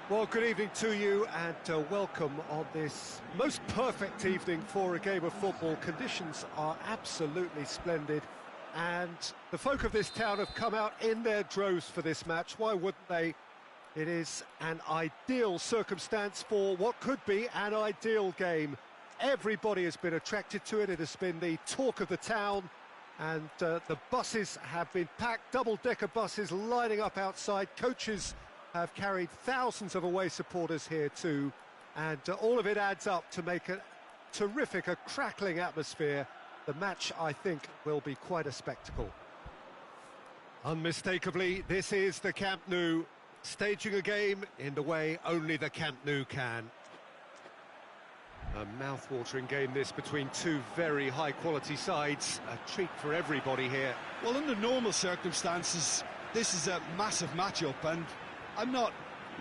Well, good evening to you and welcome on this most perfect evening for a game of football. Conditions are absolutely splendid and the folk of this town have come out in their droves for this match. Why wouldn't they? It is an ideal circumstance for what could be an ideal game. Everybody has been attracted to it. It has been the talk of the town and the buses have been packed, double-decker buses lining up outside. Coaches have carried thousands of away supporters here too, and all of it adds up to make a terrific, a crackling atmosphere. The match, I think, will be quite a spectacle. Unmistakably, this is the Camp Nou, staging a game in the way only the Camp Nou can. A mouth-watering game this between two very high-quality sides, a treat for everybody here. Well, under normal circumstances, this is a massive matchup, and I'm not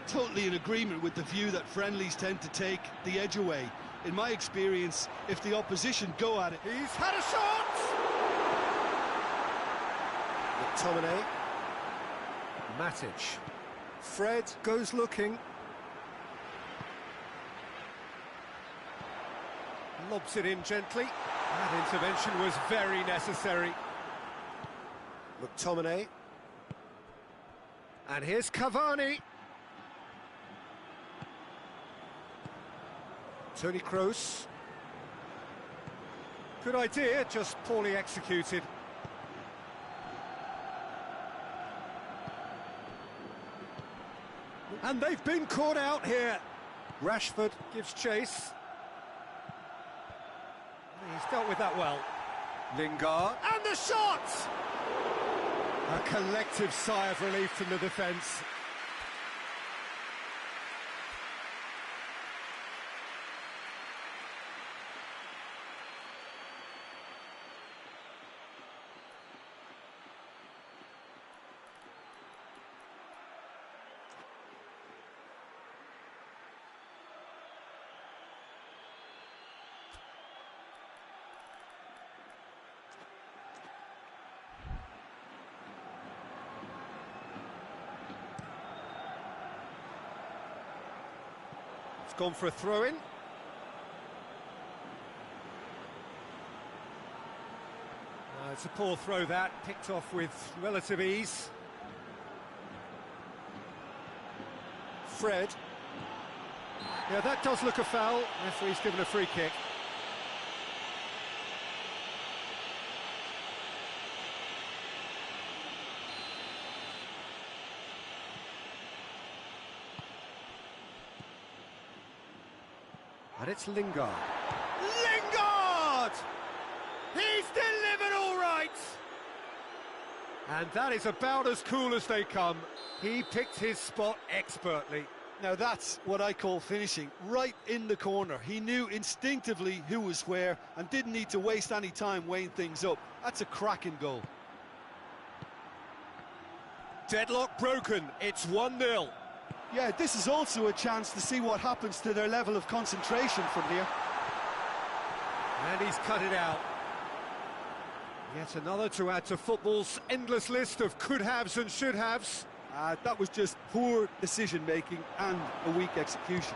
totally in agreement with the view that friendlies tend to take the edge away. In my experience, if the opposition go at it... He's had a shot! McTominay. Matic. Fred goes looking. Lobs it in gently. That intervention was very necessary. McTominay. And here's Cavani. Toni Kroos. Good idea, just poorly executed. And they've been caught out here. Rashford gives chase. He's dealt with that well. Lingard. And the shot! A collective sigh of relief from the defence. Gone for a throw-in. It's a poor throw that, picked off with relative ease. Fred. Yeah, that does look a foul. Referee's given a free kick. And it's Lingard. Lingard! He's delivered all right! And that is about as cool as they come. He picked his spot expertly. Now that's what I call finishing, right in the corner. He knew instinctively who was where and didn't need to waste any time weighing things up. That's a cracking goal. Deadlock broken, it's 1-0. Yeah, this is also a chance to see what happens to their level of concentration from here. And he's cut it out. Yet another to add to football's endless list of could-haves and should-haves. That was just poor decision-making and a weak execution.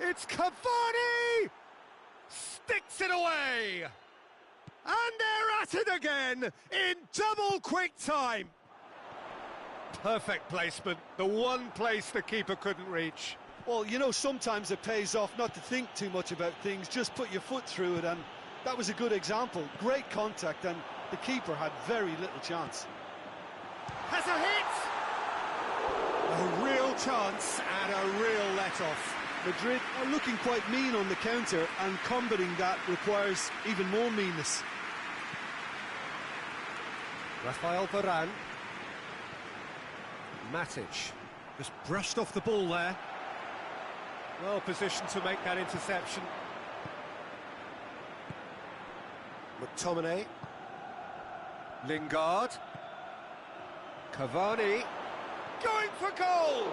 It's Cavani! Sticks it away! And they're at it again in double quick time. Perfect placement, the one place the keeper couldn't reach. Well, you know, sometimes it pays off not to think too much about things, just put your foot through it, and that was a good example. Great contact, and the keeper had very little chance. Has a hit! A real chance and a real let-off. Madrid are looking quite mean on the counter, and combating that requires even more meanness. Rafael Varane. Matic just brushed off the ball there. Well positioned to make that interception. McTominay. Lingard. Cavani. Going for goal!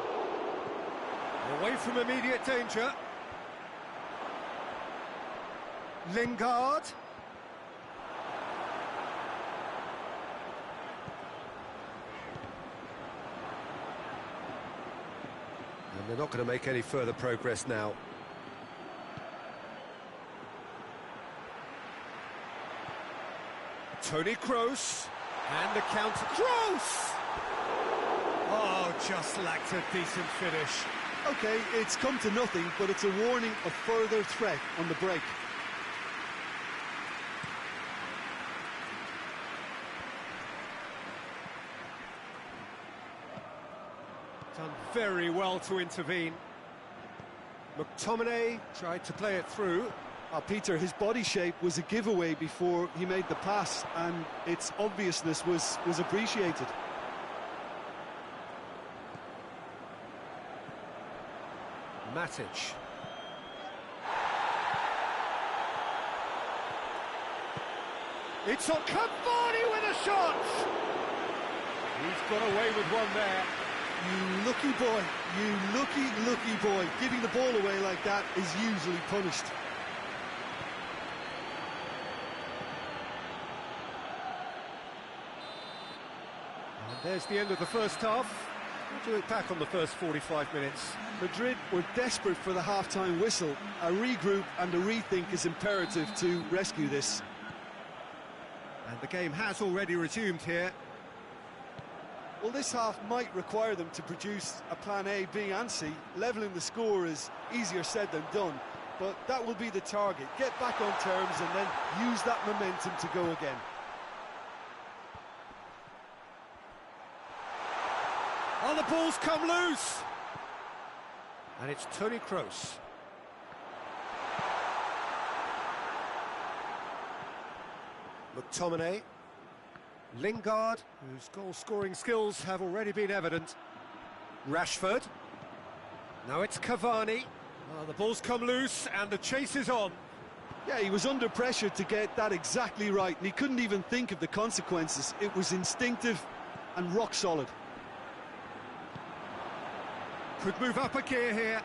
Away from immediate danger. Lingard. they're not going to make any further progress now. Toni Kroos, and the counter. Kroos! Oh, just lacked a decent finish. Okay, it's come to nothing, but it's a warning of further threat on the break. Done very well to intervene. McTominay tried to play it through. Peter, his body shape was a giveaway before he made the pass, and its obviousness was appreciated. Matic. It's on Cavani with a shot! He's got away with one there. You lucky boy, you lucky boy. Giving the ball away like that is usually punished. And there's the end of the first half. What do you look back on the first 45 minutes? Madrid were desperate for the half-time whistle. A regroup and a rethink is imperative to rescue this. And the game has already resumed here. Well, this half might require them to produce a plan A, B and C. Levelling the score is easier said than done, but that will be the target. Get back on terms and then use that momentum to go again. Oh, the ball's come loose! And it's Toni Kroos. McTominay. Lingard, whose goal-scoring skills have already been evident. Rashford. Now it's Cavani. Oh, the ball's come loose and the chase is on. Yeah, he was under pressure to get that exactly right, and he couldn't even think of the consequences. It was instinctive and rock solid. Could move up a gear here.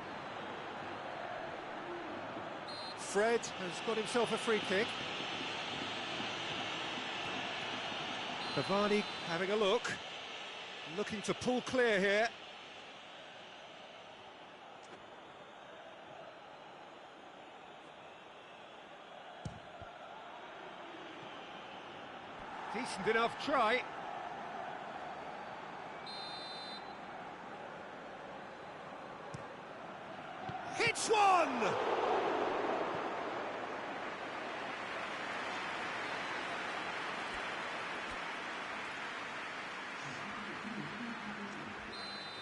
Fred has got himself a free kick. Cavani having a look, looking to pull clear here. Decent enough try. Hits one!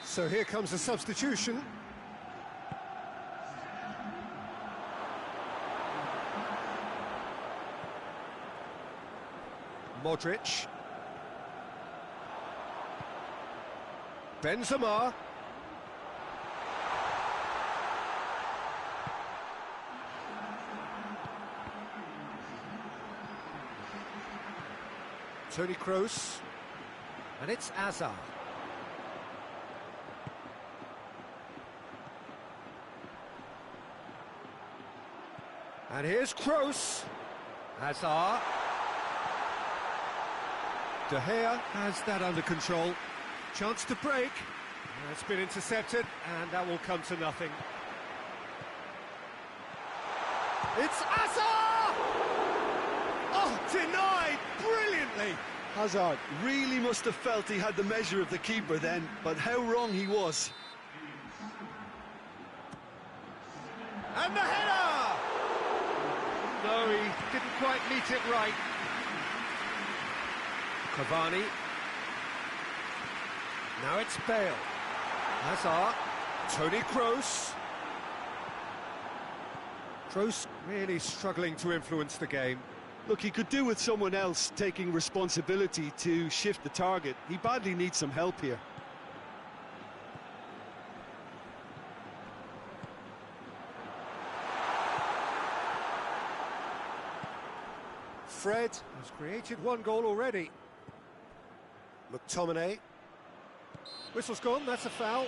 So here comes a substitution. Modric. Benzema. Toni Kroos. And it's Hazard. And here's Kroos. Hazard. De Gea has that under control. Chance to break. It's been intercepted, and that will come to nothing. It's Hazard! Oh, denied brilliantly. Hazard really must have felt he had the measure of the keeper then, but how wrong he was. And the header! No, he didn't quite meet it right. Cavani. Now it's Bale. Hazard. Toni Kroos. Kroos really struggling to influence the game. Look, he could do with someone else taking responsibility to shift the target. He badly needs some help here. Fred has created one goal already. McTominay. Whistle's gone, that's a foul.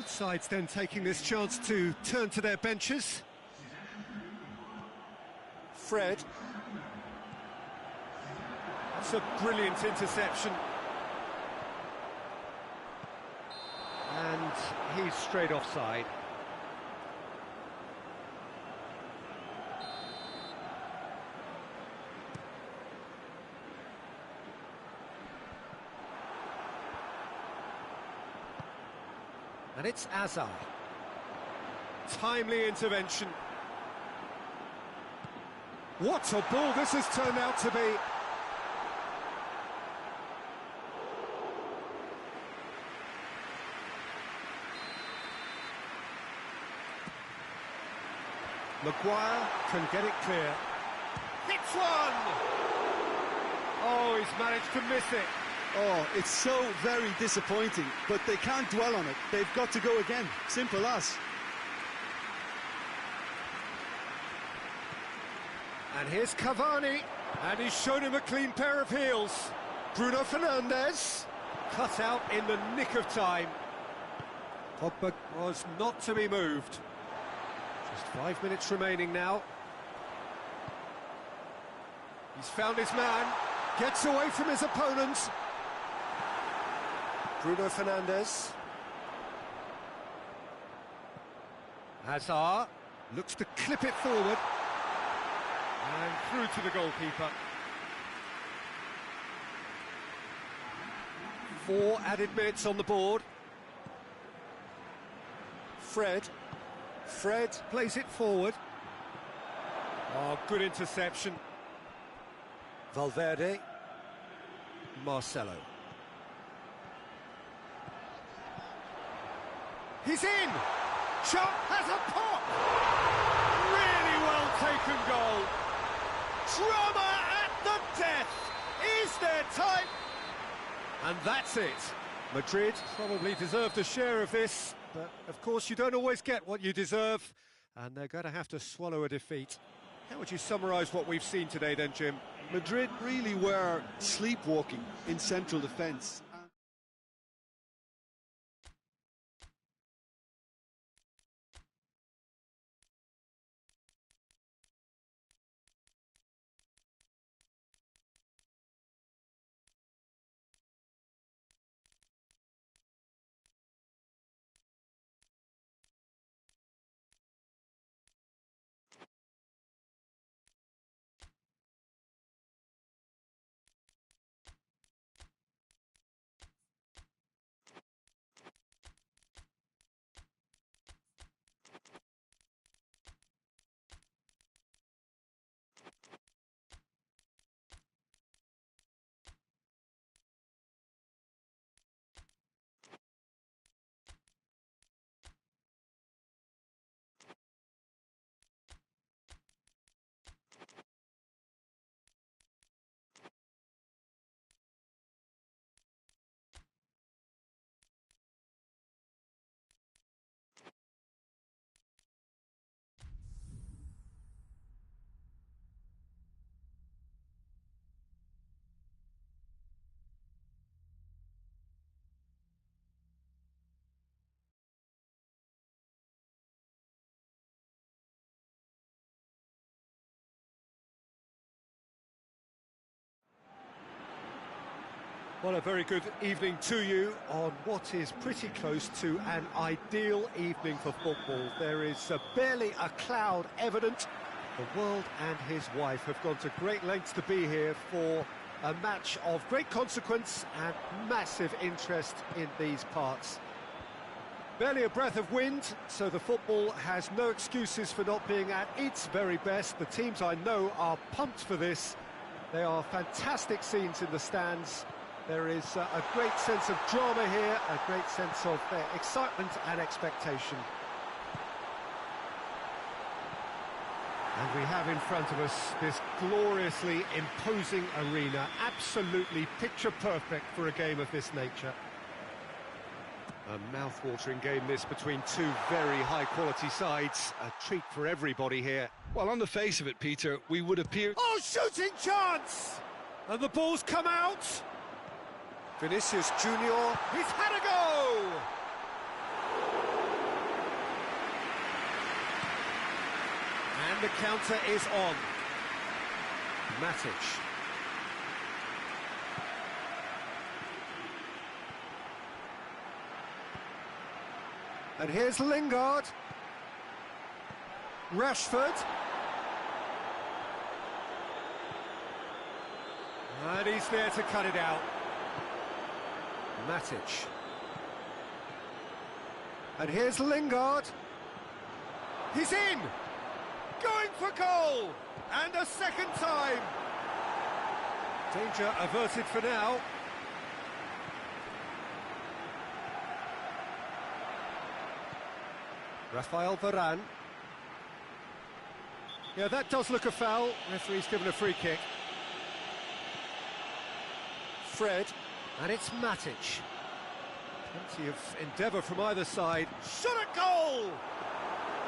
Both sides then taking this chance to turn to their benches. Fred. That's a brilliant interception. And he's straight offside. And it's Azar. Timely intervention. What a ball this has turned out to be. Maguire can get it clear. Hits one! Oh, he's managed to miss it. Oh, it's so very disappointing, but they can't dwell on it. They've got to go again. Simple as. And here's Cavani, and he's shown him a clean pair of heels. Bruno Fernandes, cut out in the nick of time. Pogba was not to be moved. Just 5 minutes remaining now. He's found his man, gets away from his opponent. Bruno Fernandes. Hazard looks to clip it forward. And through to the goalkeeper. 4 added minutes on the board. Fred plays it forward. Oh, good interception. Valverde. Marcelo. He's in! Shot has a pop! Really well taken goal. Drama at the death! Is there time? And that's it. Madrid probably deserved a share of this, but of course you don't always get what you deserve, and they're going to have to swallow a defeat. How would you summarise what we've seen today then, Jim? Madrid really were sleepwalking in central defence. Well, a very good evening to you on what is pretty close to an ideal evening for football. There is barely a cloud evident. The world and his wife have gone to great lengths to be here for a match of great consequence and massive interest in these parts. Barely a breath of wind, so the football has no excuses for not being at its very best. The teams I know are pumped for this. They are fantastic scenes in the stands. There is a great sense of drama here, a great sense of excitement and expectation. And we have in front of us this gloriously imposing arena, absolutely picture perfect for a game of this nature. A mouth-watering game this between two very high-quality sides. A treat for everybody here. Well, on the face of it, Peter, we would appear... Oh, shooting chance! And the ball's come out. Vinicius Junior, he's had a go! And the counter is on. Matic. And here's Lingard. Rashford. And he's there to cut it out. Matic. And here's Lingard. He's in! Going for goal! And a second time! Danger averted for now. Rafael Varane. Yeah, that does look a foul. Referee's given a free kick. Fred, and it's Matic. Plenty of endeavour from either side. Shot at goal!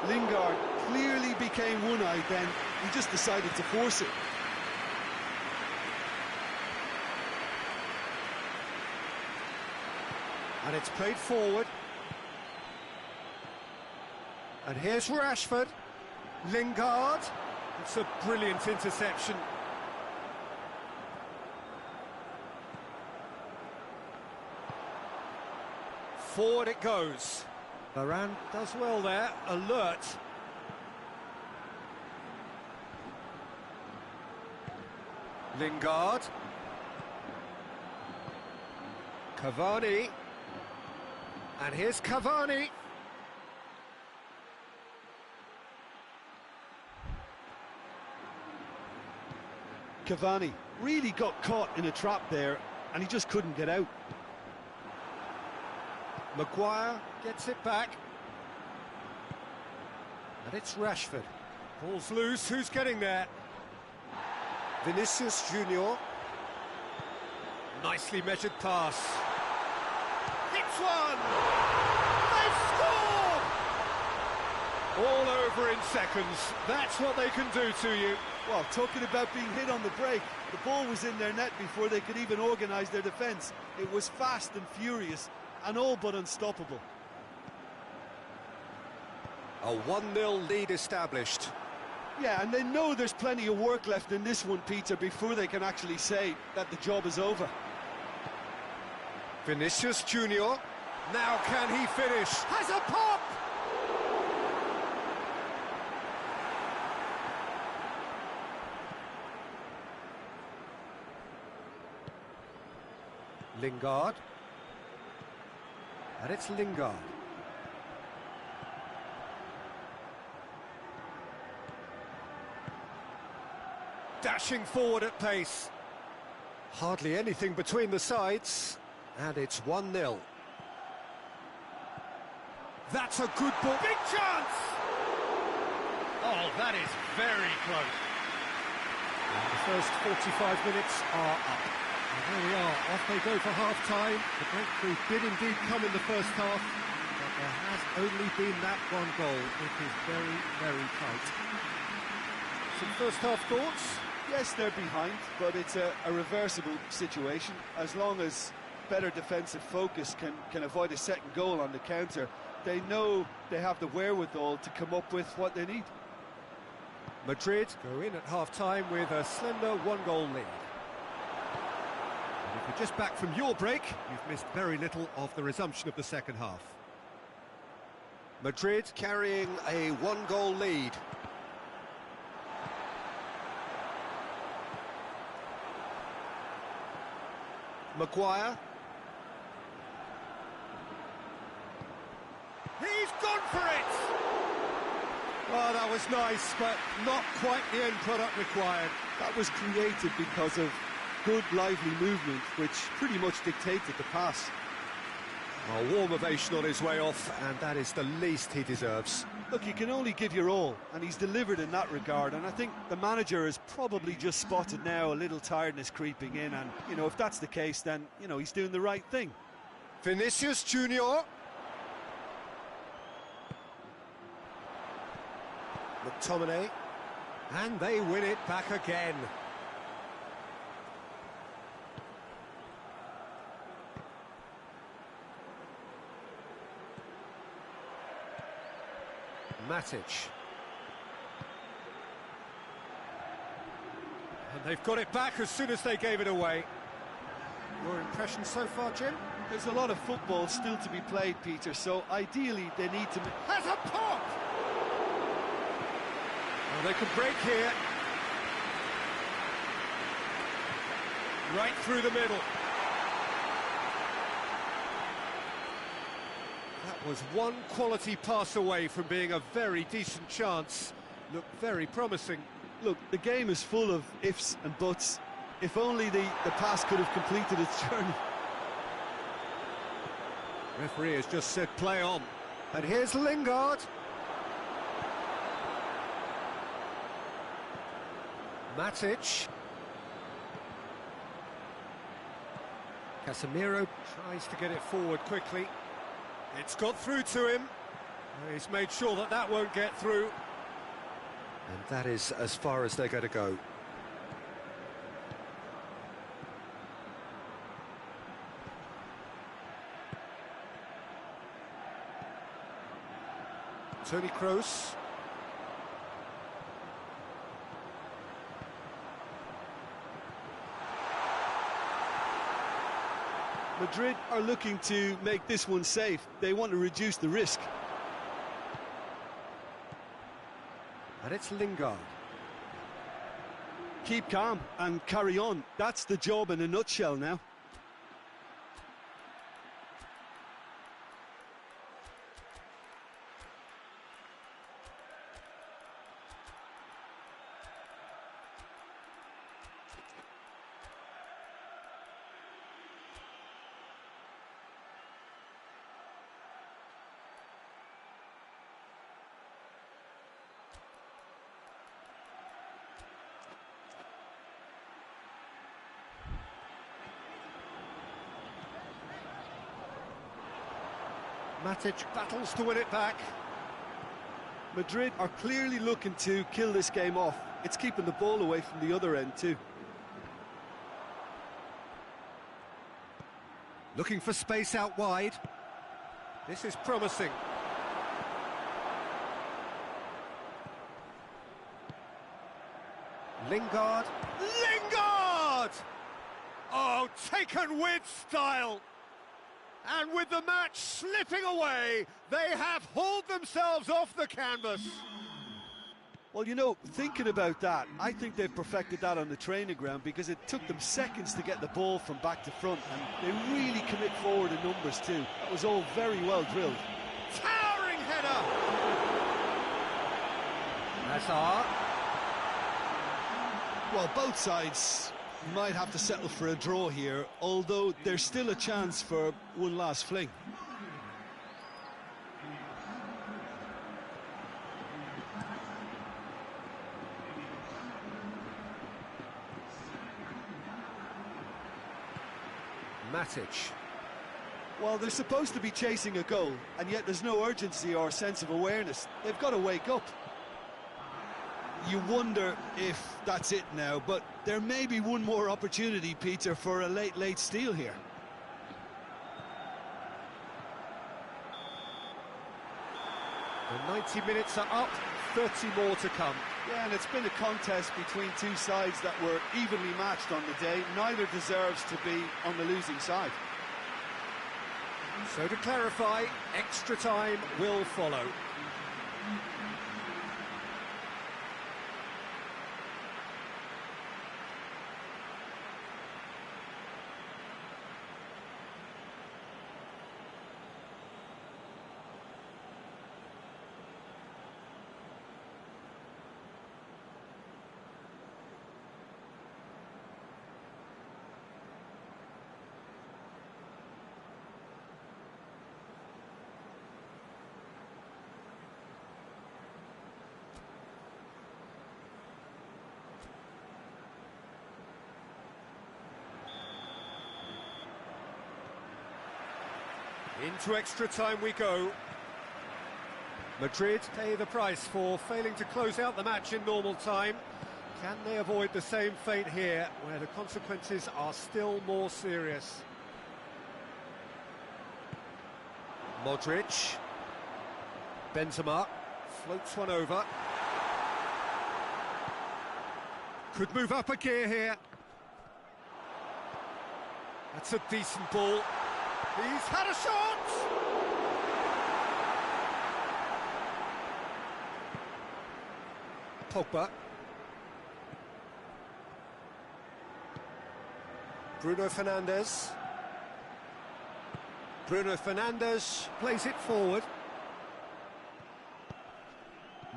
Lingard clearly became one-eyed then. He just decided to force it. And it's played forward. And here's Rashford. Lingard. It's a brilliant interception. Forward it goes. Varane does well there, alert. Lingard. Cavani. And here's Cavani. Cavani really got caught in a trap there, and he just couldn't get out. Maguire gets it back. And it's Rashford. Ball's loose, who's getting there? Vinicius Junior. Nicely measured pass. Hits one! They've scored! All over in seconds. That's what they can do to you. Well, talking about being hit on the break, the ball was in their net before they could even organise their defence. It was fast and furious, and all but unstoppable. A 1-0 lead established. Yeah, and they know there's plenty of work left in this one, Peter, before they can actually say that the job is over. Vinicius Junior. Now can he finish? Has a pop! Lingard. And it's Lingard. Dashing forward at pace. Hardly anything between the sides. And it's 1-0. That's a good ball. Big chance! Oh, that is very close. And the first 45 minutes are up. And there we are, off they go for half-time. The breakthrough did indeed come in the first half, but there has only been that one goal. It is very, very tight. Some first half thoughts? Yes, they're behind, but it's a reversible situation. As long as better defensive focus can avoid a second goal on the counter, they know they have the wherewithal to come up with what they need. Madrid go in at half-time with a slender one-goal lead. And if you're just back from your break, you've missed very little of the resumption of the second half. Madrid carrying a one-goal lead. Maguire. He's gone for it! Oh, that was nice, but not quite the end product required. That was created because of good, lively movement, which pretty much dictated the pass. A warm ovation on his way off, and that is the least he deserves. Look, you can only give your all, and he's delivered in that regard, and I think the manager has probably just spotted now a little tiredness creeping in, and, you know, if that's the case, then, you know, he's doing the right thing. Vinicius Junior. McTominay. And they win it back again. Matic. And they've got it back as soon as they gave it away. Your impression so far, Jim? There's a lot of football still to be played, Peter, so ideally they need to... Has a pop! Well, they can break here. Right through the middle. That was one quality pass away from being a very decent chance. Looked very promising. Look, the game is full of ifs and buts. If only the pass could have completed its journey. Referee has just said play on. And here's Lingard. Matic. Casemiro tries to get it forward quickly. It's got through to him. He's made sure that that won't get through. And that is as far as they're going to go. Toni Kroos. Madrid are looking to make this one safe. They want to reduce the risk. And it's Lingard. Keep calm and carry on. That's the job in a nutshell now. Matic battles to win it back. Madrid are clearly looking to kill this game off. It's keeping the ball away from the other end too. Looking for space out wide. This is promising. Lingard. Lingard! Oh, taken with style. And with the match slipping away, they have hauled themselves off the canvas. Well, you know, thinking about that, I think they've perfected that on the training ground because it took them seconds to get the ball from back to front, and they really commit forward in numbers too. That was all very well drilled. Towering header! Hazard. Well, both sides might have to settle for a draw here, although there's still a chance for one last fling. Matic. Well, they're supposed to be chasing a goal, and yet there's no urgency or sense of awareness. They've got to wake up. You wonder if that's it now, but there may be one more opportunity, Peter, for a late steal here. The 90 minutes are up, 30 more to come. Yeah, and it's been a contest between two sides that were evenly matched on the day. Neither deserves to be on the losing side. So to clarify, extra time will follow. Into extra time we go. Madrid pay the price for failing to close out the match in normal time. Can they avoid the same fate here, where the consequences are still more serious? Modric. Benzema floats one over. Could move up a gear here. That's a decent ball. He's had a shot! Pogba. Bruno Fernandes. Bruno Fernandes plays it forward.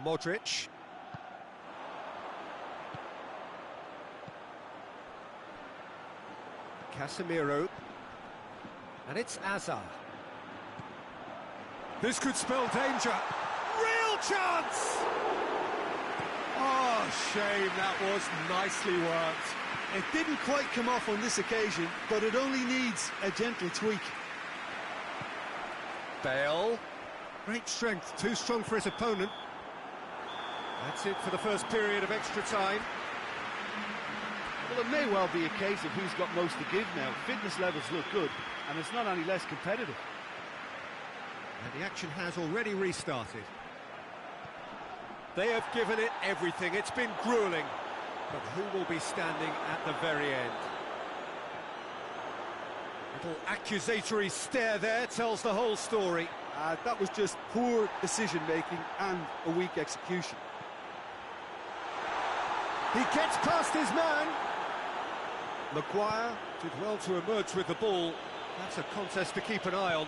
Modric. Casemiro. And it's Hazard. This could spell danger. Real chance! Oh, shame, that was nicely worked. It didn't quite come off on this occasion, but it only needs a gentle tweak. Bale. Great strength, too strong for his opponent. That's it for the first period of extra time. Well, it may well be a case of who's got most to give now. Fitness levels look good, and it's not any less competitive. And the action has already restarted. They have given it everything. It's been gruelling. But who will be standing at the very end? Little accusatory stare there tells the whole story. That was just poor decision-making and a weak execution. He gets past his man. Maguire did well to emerge with the ball. That's a contest to keep an eye on.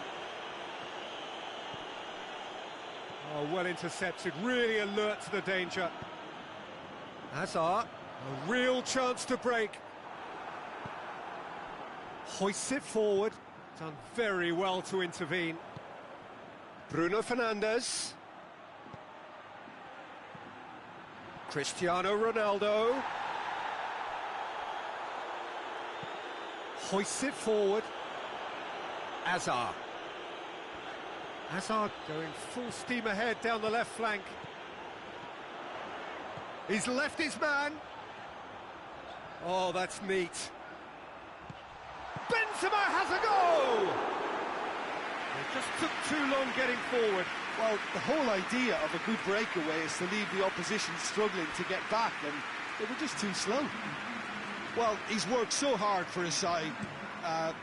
Oh, well intercepted, really alert to the danger. Hazard, a real chance to break. Hoists it forward, done very well to intervene. Bruno Fernandes. Cristiano Ronaldo. Hoists it forward. Hazard. Hazard going full steam ahead down the left flank. He's left his man. Oh, that's neat. Benzema has a goal! It just took too long getting forward. Well, the whole idea of a good breakaway is to leave the opposition struggling to get back, and they were just too slow. Well, he's worked so hard for his side,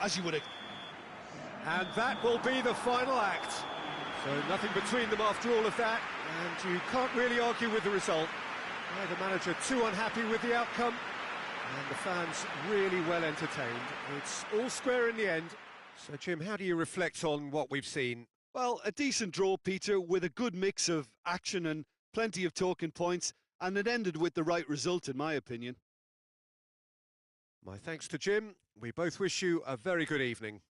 as you would have. And that will be the final act. So nothing between them after all of that, and you can't really argue with the result. Neither manager too unhappy with the outcome, and the fans really well entertained. It's all square in the end. So, Jim, how do you reflect on what we've seen? Well, a decent draw, Peter, with a good mix of action and plenty of talking points, and it ended with the right result, in my opinion. My thanks to Jim. We both wish you a very good evening.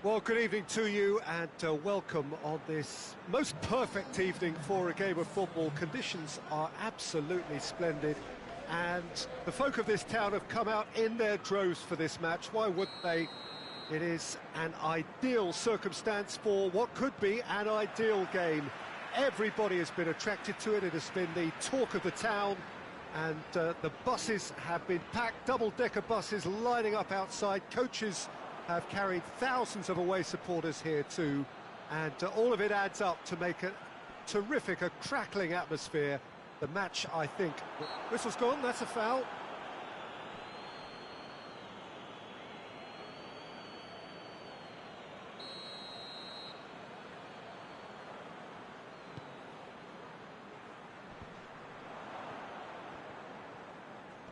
Well, good evening to you and welcome on this most perfect evening for a game of football. Conditions are absolutely splendid and the folk of this town have come out in their droves for this match. Why wouldn't they? It is an ideal circumstance for what could be an ideal game. Everybody has been attracted to it. It has been the talk of the town and the buses have been packed, double-decker buses lining up outside. Coaches have carried thousands of away supporters here too, and all of it adds up to make a terrific, a crackling atmosphere. The match, I think... Whistle's gone, that's a foul.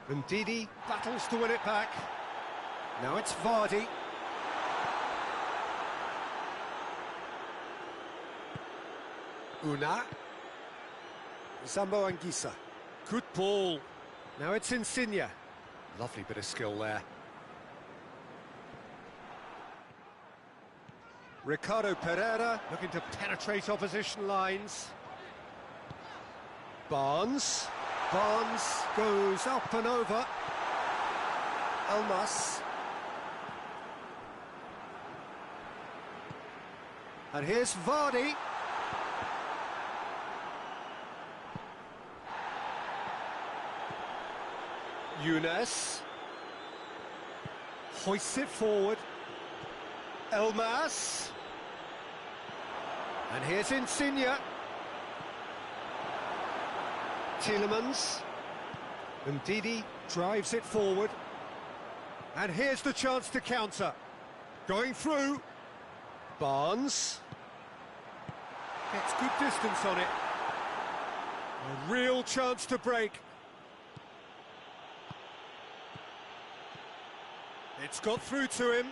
And Didi battles to win it back. Now it's Vardy. Una. Zambo Anguissa. Good ball. Now it's Insigne. Lovely bit of skill there. Ricardo Pereira looking to penetrate opposition lines. Barnes. Barnes goes up and over. Elmas. And here's Vardy. Younes hoists it forward. Elmas. And here's Insigne. Tielemans. And Didi drives it forward. And here's the chance to counter. Going through. Barnes. Gets good distance on it. A real chance to break. It's got through to him.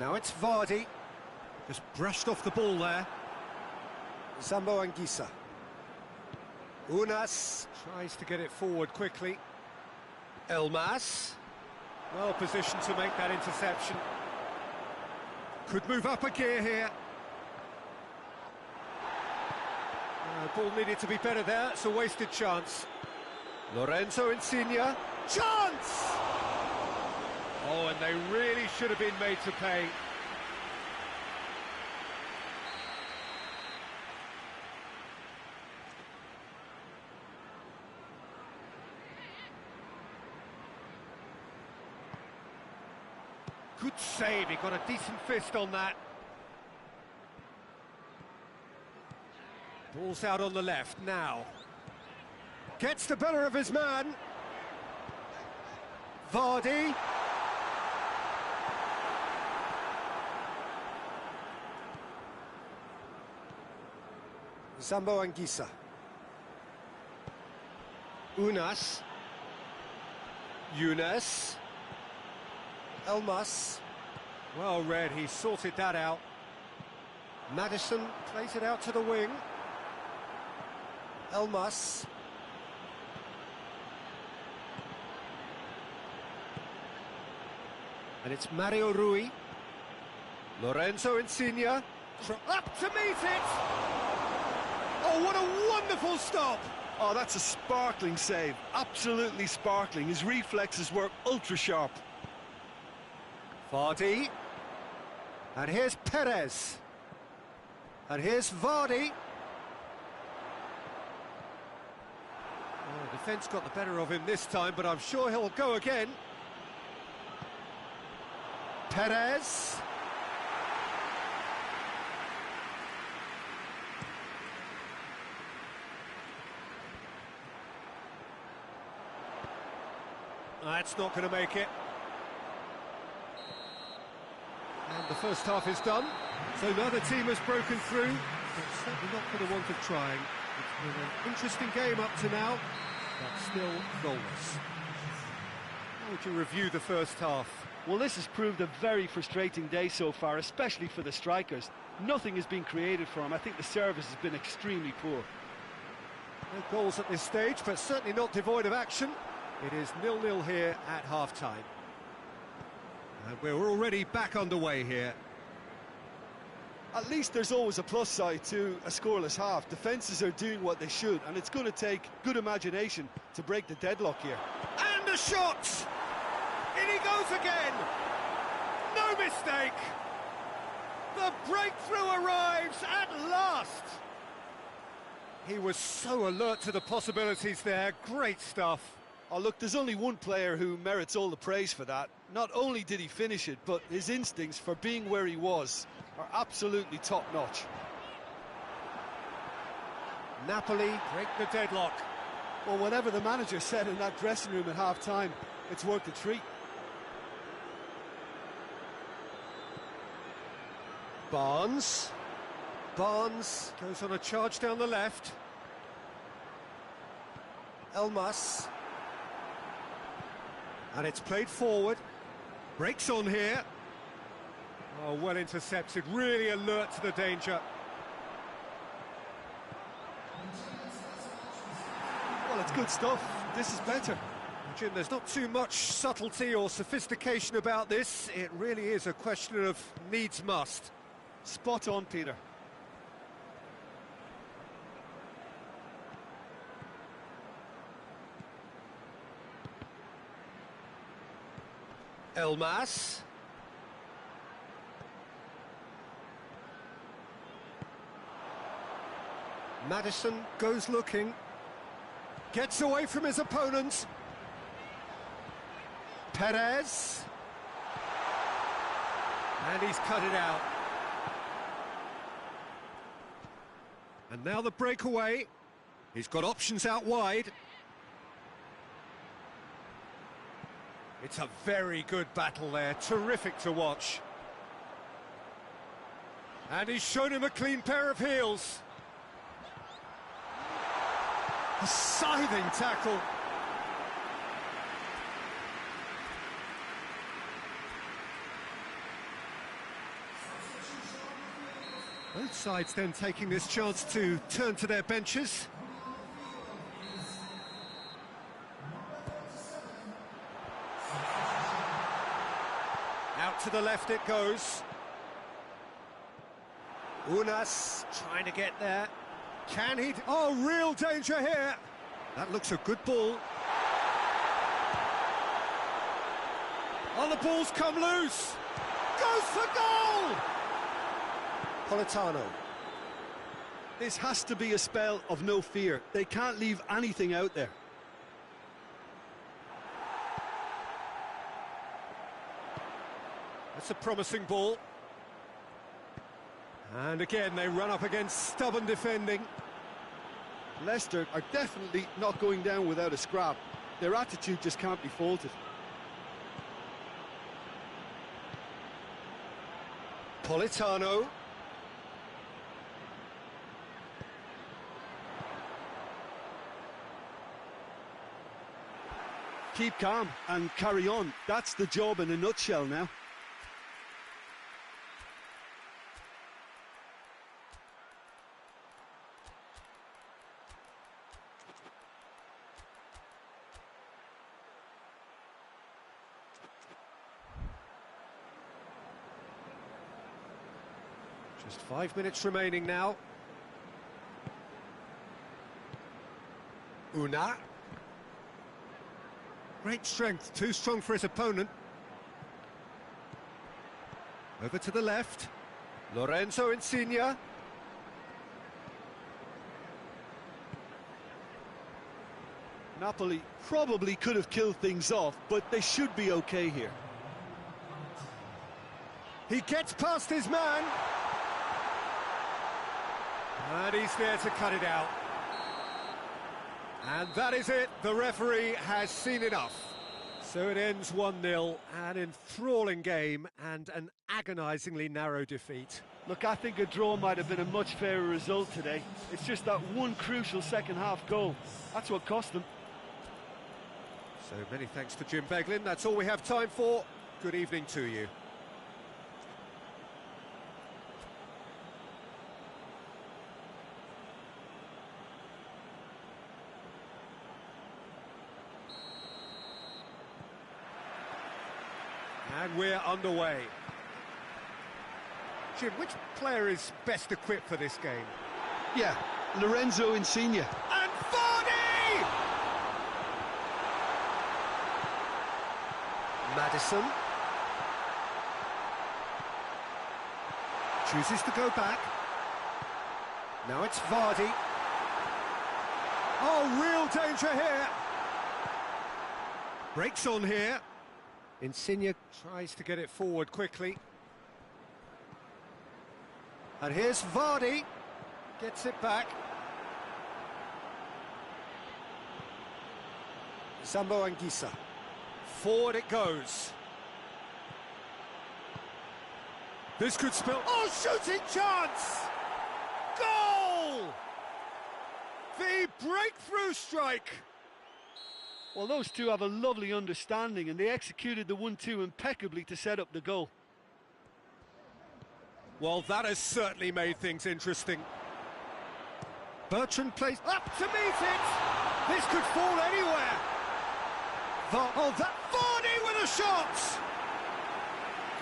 Now it's Vardy. Just brushed off the ball there. Zambo Anguissa. Unas tries to get it forward quickly. Elmas. Well positioned to make that interception. Could move up a gear here. The ball needed to be better there. It's a wasted chance. Lorenzo Insigne. Chance! Oh, and they really should have been made to pay. Good save, he got a decent fist on that. Ball's out on the left now. Gets the better of his man. Vardy. Zambo Anguissa. Unas. Younes. Elmas. Well read, he sorted that out. Maddison plays it out to the wing. Elmas. And it's Mario Rui. Lorenzo Insigne. Up to meet it! Oh, what a wonderful stop! Oh, that's a sparkling save. Absolutely sparkling. His reflexes were ultra-sharp. Vardy. And here's Perez. And here's Vardy. Oh, defence got the better of him this time, but I'm sure he'll go again. Perez. That's not going to make it. And the first half is done. So now the team has broken through, but certainly not for the want of trying. It's been an interesting game up to now, but still goalless. How would you review the first half? Well, this has proved a very frustrating day so far, especially for the strikers. Nothing has been created for them. I think the service has been extremely poor. No goals at this stage, but certainly not devoid of action. It is 0-0 here at half-time. And we're already back underway here. At least there's always a plus side to a scoreless half. Defences are doing what they should, and it's going to take good imagination to break the deadlock here. And a shot! In he goes again! No mistake! The breakthrough arrives at last! He was so alert to the possibilities there. Great stuff. Oh, look, there's only one player who merits all the praise for that. Not only did he finish it, but his instincts for being where he was are absolutely top-notch. Napoli break the deadlock. Well, whatever the manager said in that dressing room at half-time, it's worth a treat. Barnes goes on a charge down the left. Elmas. And it's played forward. Breaks on here. Oh, well intercepted, really alert to the danger. Well, it's good stuff. This is better. Jim, there's not too much subtlety or sophistication about this. It really is a question of needs must. Spot on, Peter. Elmas. Maddison goes looking. Gets away from his opponent. Perez. And he's cut it out. And now the breakaway. He's got options out wide. It's a very good battle there, terrific to watch. And he's shown him a clean pair of heels. A scything tackle. Both sides then taking this chance to turn to their benches. Out to the left it goes. Unas trying to get there. Can he? Oh, real danger here. That looks a good ball. Oh, the ball's come loose. Goes for goal! Politano. This has to be a spell of no fear. They can't leave anything out there. That's a promising ball. And again, they run up against stubborn defending. Leicester are definitely not going down without a scrap. Their attitude just can't be faulted. Politano. Keep calm and carry on. That's the job in a nutshell now. Just 5 minutes remaining now. Una. Great strength, too strong for his opponent. Over to the left. Lorenzo Insigne. Napoli probably could have killed things off, but they should be okay here. He gets past his man. And he's there to cut it out. And that is it. The referee has seen enough. So it ends 1-0, an enthralling game and an agonisingly narrow defeat. Look, I think a draw might have been a much fairer result today. It's just that one crucial second-half goal. That's what cost them. So many thanks to Jim Beglin. That's all we have time for. Good evening to you. And we're underway. Jim, which player is best equipped for this game? Yeah, Lorenzo Insigne. And Vardy! Maddison. Chooses to go back. Now it's Vardy. Oh, real danger here. Breaks on here. Insigne tries to get it forward quickly. And here's Vardy. Gets it back. Zambo Anguissa. Forward it goes. This could spill. Oh, shooting chance! Goal! The breakthrough strike. Well, those two have a lovely understanding, and they executed the 1-2 impeccably to set up the goal. Well, that has certainly made things interesting. Bertrand plays up to meet it. This could fall anywhere. Oh, that Vardy with a shot.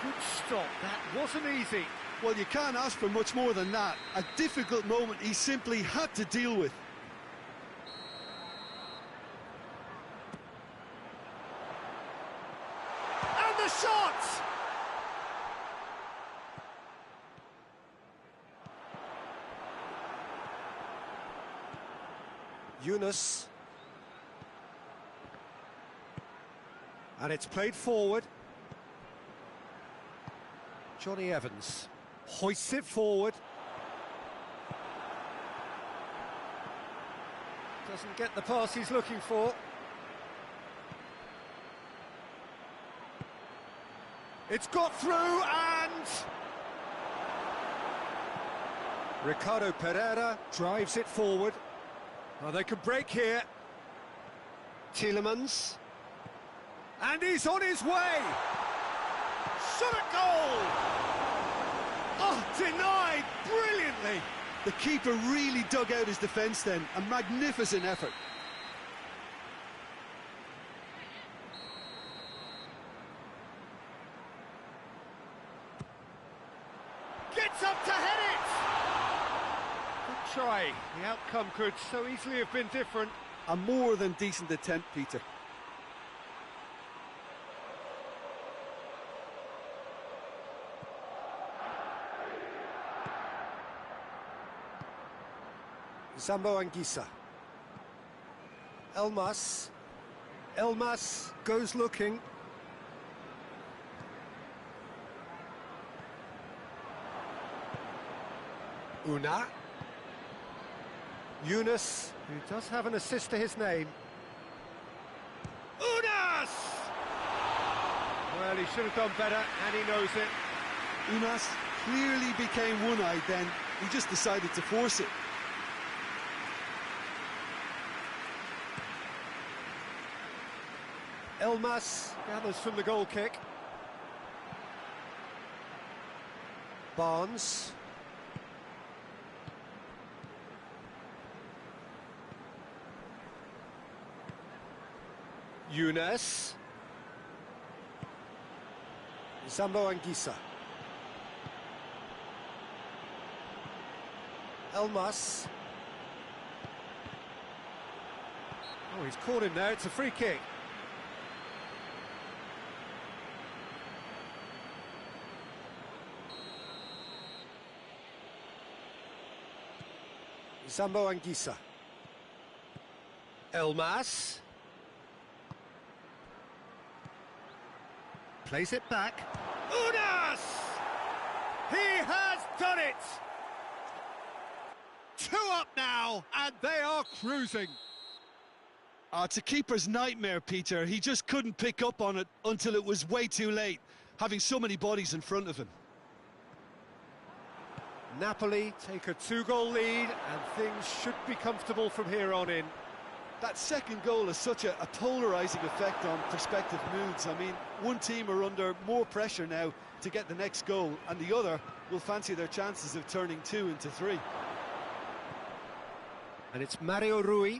Good stop. That wasn't easy. Well, you can't ask for much more than that. A difficult moment he simply had to deal with. And the shot! Yunus. And it's played forward. Johnny Evans hoists it forward. Doesn't get the pass he's looking for. It's got through and... Ricardo Pereira drives it forward. Oh, they can break here. Tielemans. And he's on his way! Shot at goal! Oh, denied brilliantly! The keeper really dug out his defence then. A magnificent effort. Gets up to head it! Good try. The outcome could so easily have been different. A more than decent attempt, Peter. Zambo Anguissa. Elmas. Elmas goes looking. Una. Yunus, who does have an assist to his name. Unas! Well, he should have done better, and he knows it. Unas clearly became one-eyed then. He just decided to force it. Elmas gathers from the goal kick. Barnes. Yunus. Zambo Anguissa. Elmas. Oh, he's caught him there. It's a free kick. Zambo Anguissa. Elmas. Plays it back. Unas! He has done it! 2 up now, and they are cruising. It's a keeper's nightmare, Peter. He just couldn't pick up on it until it was way too late, having so many bodies in front of him. Napoli take a 2-goal lead, and things should be comfortable from here on in. That second goal has such a polarising effect on prospective moods. I mean, one team are under more pressure now to get the next goal, and the other will fancy their chances of turning 2 into 3. And it's Mario Rui.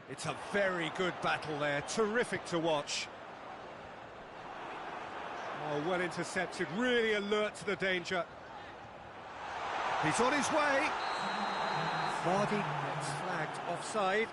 It's a very good battle there, terrific to watch. Oh, well intercepted, really alert to the danger. He's on his way. Vardy gets flagged offside.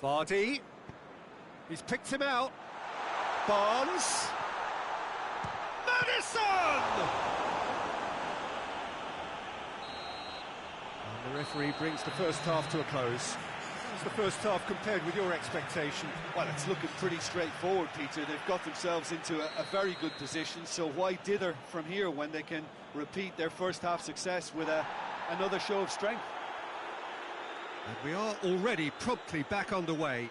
Vardy. He's picked him out. Barnes. Madison! And the referee brings the first half to a close. How's the first half compared with your expectation? Well, it's looking pretty straightforward, Peter. They've got themselves into a very good position, so why dither from here when they can repeat their first half success with another show of strength? And we are already promptly back underway.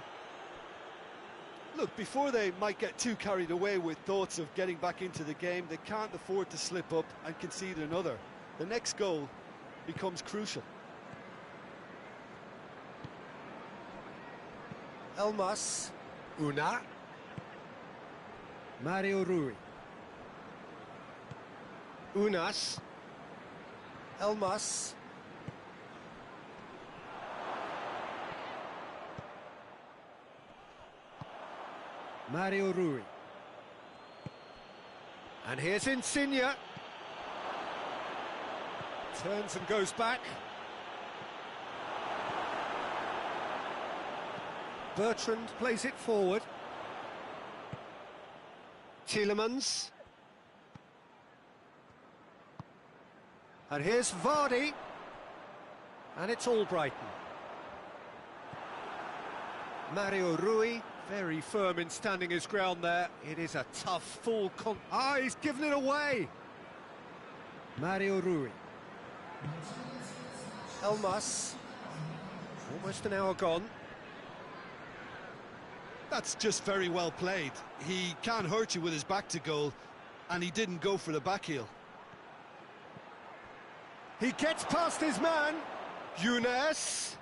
Look, before they might get too carried away with thoughts of getting back into the game, they can't afford to slip up and concede another. The next goal becomes crucial. Elmas, Una, Mario Rui, Unas, Elmas, Mario Rui, and here's Insigne, turns and goes back. Bertrand plays it forward. Tielemans. And here's Vardy. And it's Albrighton. Mario Rui, very firm in standing his ground there. It is a tough full he's given it away. Mario Rui. Elmas. Almost an hour gone. That's just very well played. He can't hurt you with his back to goal, and he didn't go for the back heel. He gets past his man, Younes.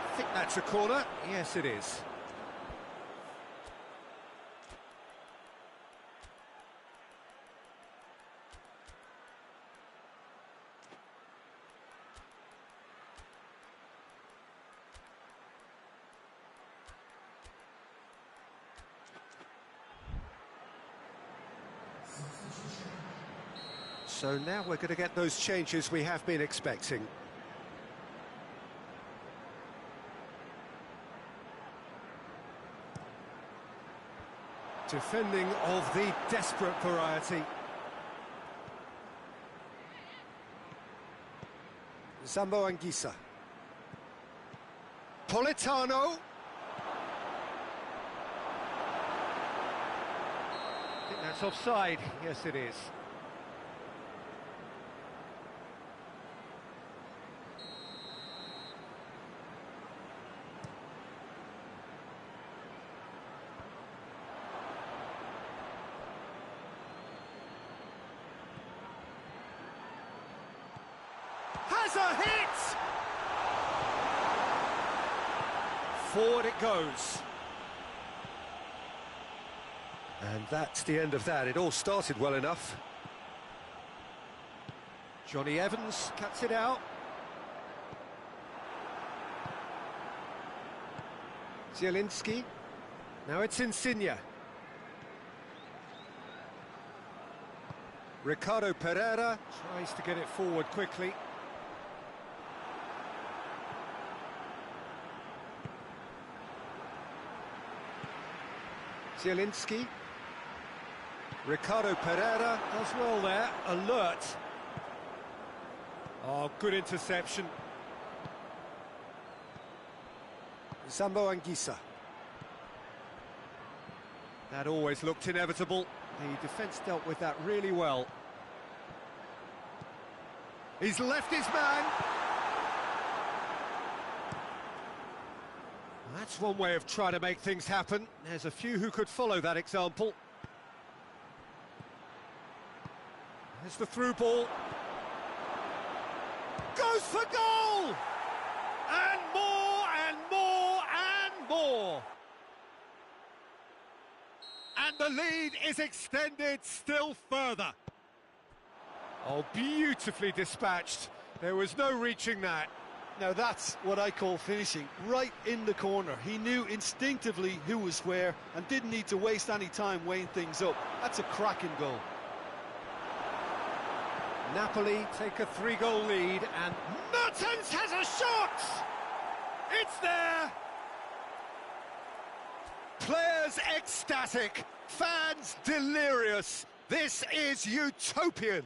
I think that's a corner. Yes, it is. So now we're going to get those changes we have been expecting. Defending of the desperate variety. Zambo Anguissa. Politano. I think that's offside. Yes, it is. Has a hit! Forward it goes. And that's the end of that. It all started well enough. Johnny Evans cuts it out. Zielinski. Now it's Insigne. Ricardo Pereira tries to get it forward quickly. Zielinski. Ricardo Pereira does well there, alert. Oh, good interception. Zambo Anguissa. That always looked inevitable. The defence dealt with that really well. He's left his man. That's one way of trying to make things happen. There's a few who could follow that example. There's the through ball. Goes for goal! And more, and more, and more! And the lead is extended still further. Oh, beautifully dispatched. There was no reaching that. Now that's what I call finishing, right in the corner. He knew instinctively who was where and didn't need to waste any time weighing things up. That's a cracking goal. Napoli take a 3-goal lead, and Mertens has a shot! It's there! Players ecstatic, fans delirious. This is utopian.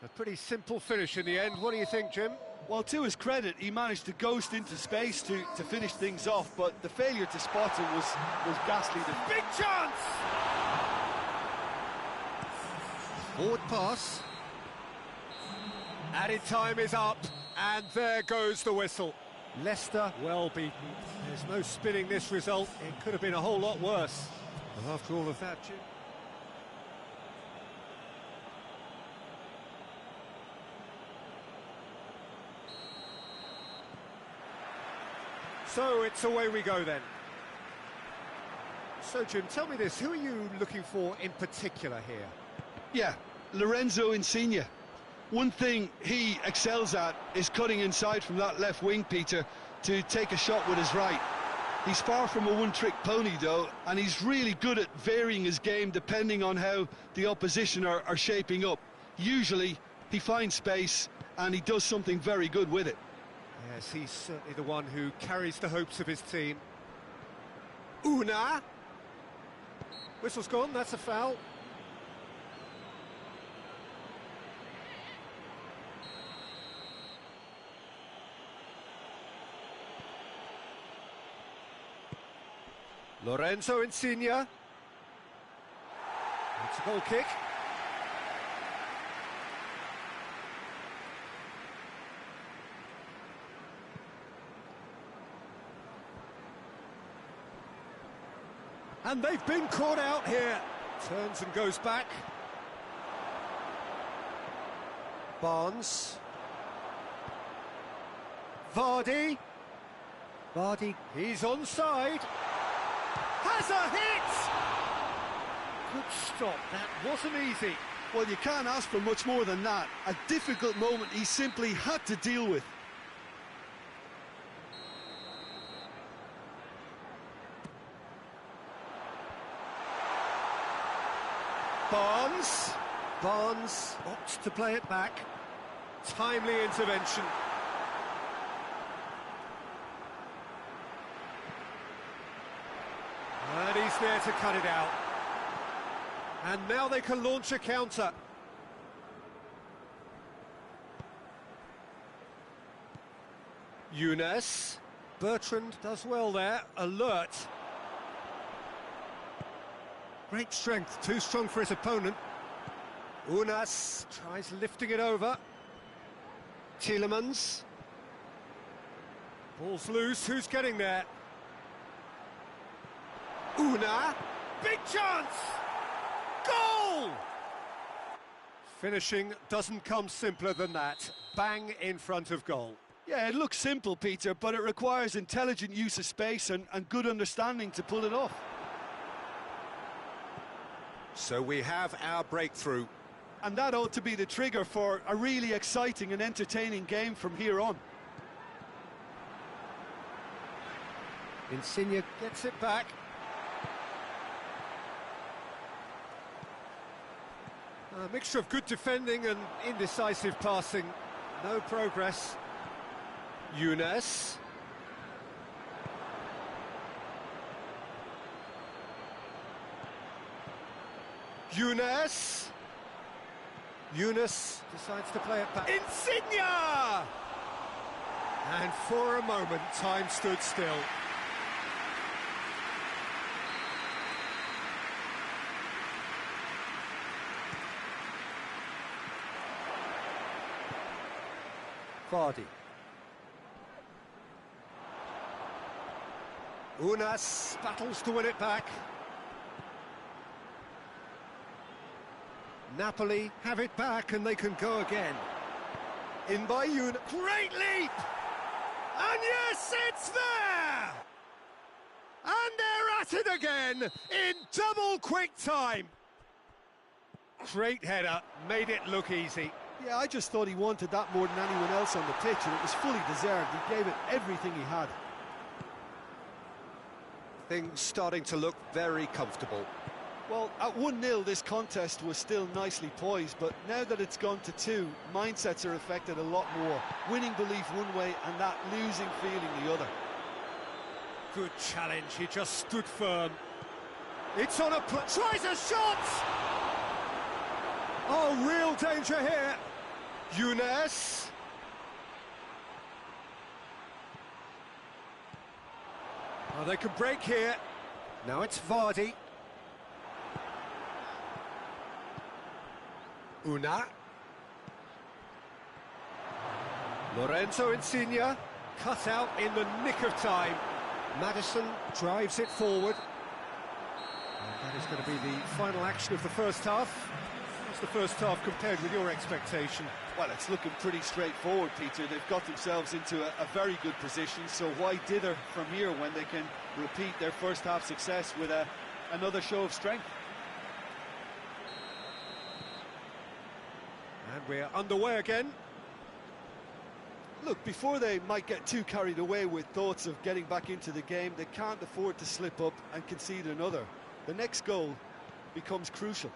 A pretty simple finish in the end. What do you think, Jim? Well, to his credit, he managed to ghost into space to finish things off, but the failure to spot it was ghastly. Big chance! Forward pass. Added time is up, and there goes the whistle. Leicester well beaten. There's no spinning this result. It could have been a whole lot worse. And after all of that, Jim. So it's away we go then. So Jim, tell me this, who are you looking for in particular here? Yeah, Lorenzo Insigne. One thing he excels at is cutting inside from that left wing, Peter, to take a shot with his right. He's far from a one-trick pony, though, and he's really good at varying his game depending on how the opposition are shaping up. Usually, he finds space, and he does something very good with it. Yes, he's certainly the one who carries the hopes of his team. Una! Whistle's gone, that's a foul. Lorenzo Insigne. It's a goal kick. And they've been caught out here. Turns and goes back. Barnes. Vardy. Vardy, he's onside. Has a hit! Good stop, that wasn't easy. Well, you can't ask for much more than that. A difficult moment he simply had to deal with. Barnes. Barnes opts to play it back. Timely intervention. And he's there to cut it out. And now they can launch a counter. Younes. Bertrand does well there, alert. Great strength, too strong for his opponent. Unas tries lifting it over. Tielemans. Ball's loose, who's getting there? Una, big chance! Goal! Finishing doesn't come simpler than that. Bang in front of goal. Yeah, it looks simple, Peter, but it requires intelligent use of space and good understanding to pull it off. So we have our breakthrough. And that ought to be the trigger for a really exciting and entertaining game from here on. Insigne gets it back. A mixture of good defending and indecisive passing. No progress. Younes. Younes. Younes decides to play it back. Insigne! And for a moment, time stood still. Vardy. Unas battles to win it back. Napoli have it back and they can go again. In by Younes. Great leap! And yes, it's there! And they're at it again in double quick time. Great header, made it look easy. Yeah, I just thought he wanted that more than anyone else on the pitch, and it was fully deserved. He gave it everything he had. Things starting to look very comfortable. Well, at 1-0, this contest was still nicely poised, but now that it's gone to 2, mindsets are affected a lot more. Winning belief one way and that losing feeling the other. Good challenge, he just stood firm. It's on a tries a shot! Oh, real danger here. Younes. Oh, they can break here. Now it's Vardy. Una. Lorenzo Insigne. cut out in the nick of time. Maddison drives it forward. And that is going to be the final action of the first half. What's the first half compared with your expectation? Well, it's looking pretty straightforward, Peter. They've got themselves into a very good position, so why dither from here when they can repeat their first half success with another show of strength? And we're underway again. Look, before they might get too carried away with thoughts of getting back into the game, they can't afford to slip up and concede another. The next goal becomes crucial.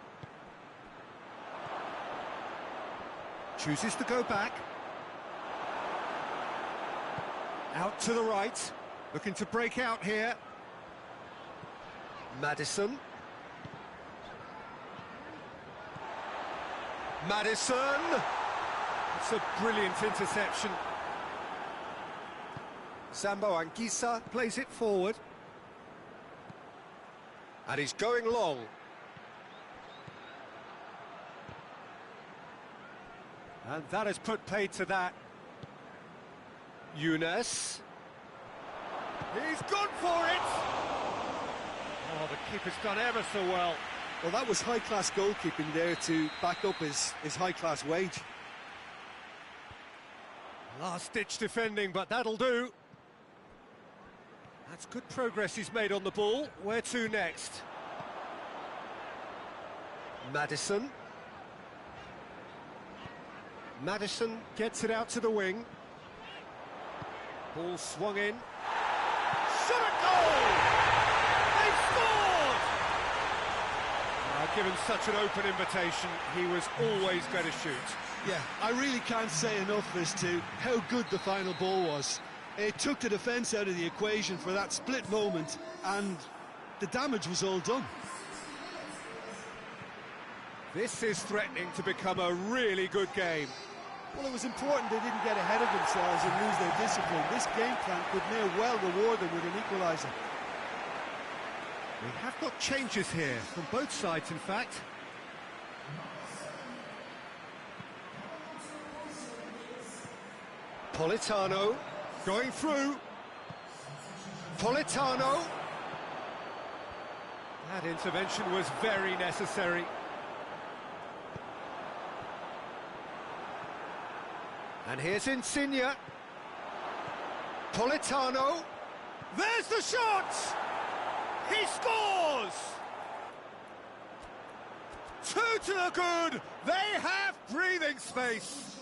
Chooses to go back. Out to the right. Looking to break out here. Maddison. Maddison! It's a brilliant interception. Sambo Anguissa plays it forward. And he's going long. And that has put paid to that. Younes. He's gone for it! Oh, the keeper's done ever so well. Well, that was high-class goalkeeping there to back up his high-class wage. Last-ditch defending, but that'll do. That's good progress he's made on the ball. Where to next? Maddison. Maddison gets it out to the wing. Ball swung in. Shot a goal! They've scored! Given such an open invitation, he was always going to shoot. Yeah, I really can't say enough as to how good the final ball was. It took the defence out of the equation for that split moment, and the damage was all done. This is threatening to become a really good game. Well, it was important they didn't get ahead of themselves and lose their discipline. This game plan could near well reward them with an equaliser. We have got changes here, from both sides, in fact. Politano, going through. Politano. That intervention was very necessary. And here's Insigne. Politano. There's the shot! He scores! 2 to the good. They have breathing space.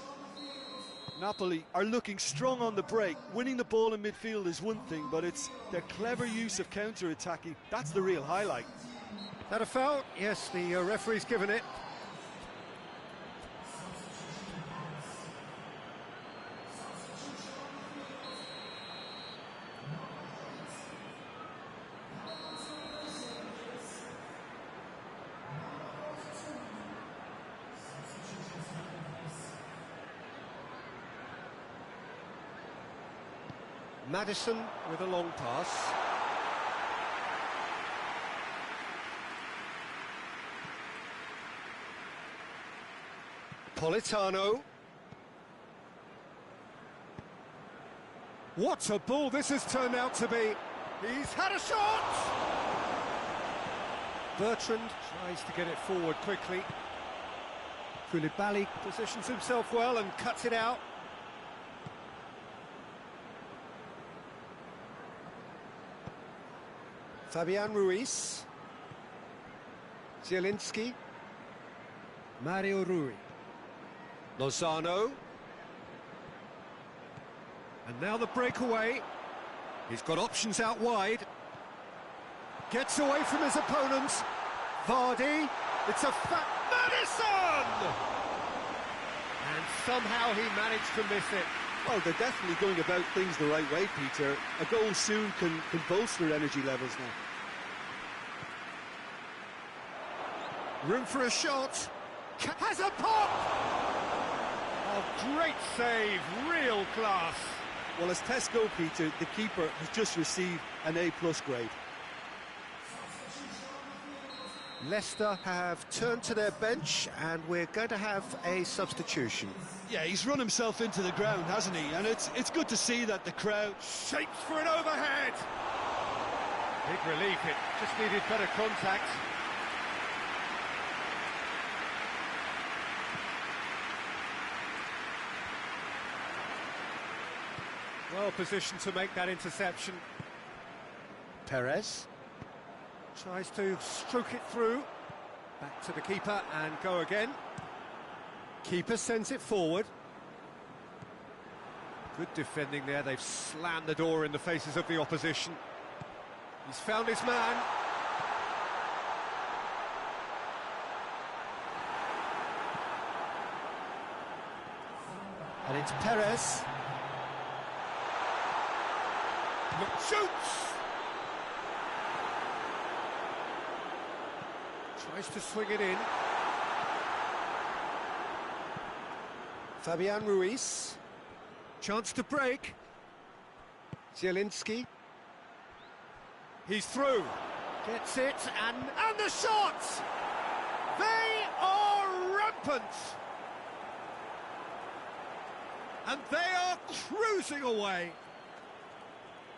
Napoli are looking strong on the break. Winning the ball in midfield is one thing, but it's their clever use of counter-attacking. That's the real highlight. That a foul? Yes, the referee's given it. Maddison with a long pass. Politano. What a ball this has turned out to be. He's had a shot! Bertrand tries to get it forward quickly. Koulibaly positions himself well and cuts it out. Fabian Ruiz. Zielinski. Mario Rui. Lozano. And now the breakaway. He's got options out wide. Gets away from his opponents. Vardy. It's a Maddison! And somehow he managed to miss it. Well, they're definitely going about things the right way, Peter. A goal soon can bolster energy levels now. Room for a shot. Has a pop! Oh, great save, real class. Well, as tests go, Peter, the keeper has just received an A+ grade. Leicester have turned to their bench and we're going to have a substitution. Yeah, he's run himself into the ground, hasn't he? And it's good to see that the crowd... Shapes for an overhead! Big relief, it just needed better contact. Well positioned to make that interception. Perez tries to stroke it through. Back to the keeper and go again. Keeper sends it forward. Good defending there, they've slammed the door in the faces of the opposition. He's found his man. And it's Perez. Shoots! Tries to swing it in. Fabian Ruiz. Chance to break. Zielinski. He's through. Gets it, and the shot! They are rampant! And they are cruising away.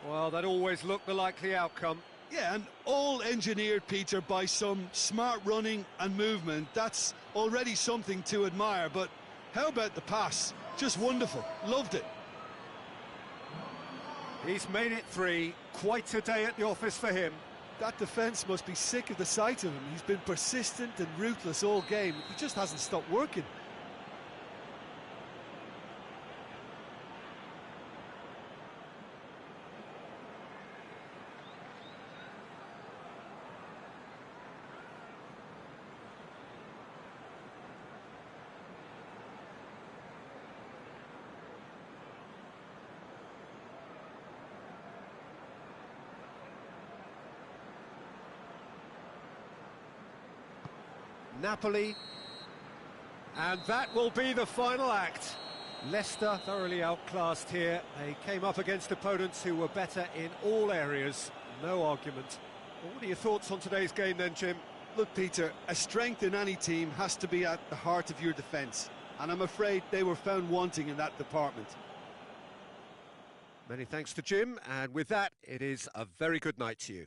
Well, that always looked the likely outcome. Yeah, and all engineered, Peter, by some smart running and movement. That's already something to admire, but how about the pass? Just wonderful. Loved it. He's made it 3. Quite a day at the office for him. That defence must be sick of the sight of him. He's been persistent and ruthless all game. He just hasn't stopped working. Napoli, and that will be the final act. Leicester thoroughly outclassed here. They came up against opponents who were better in all areas, no argument. Well, what are your thoughts on today's game then, Jim? Look, Peter, a strength in any team has to be at the heart of your defence, and I'm afraid they were found wanting in that department. Many thanks to Jim, and with that, it is a very good night to you.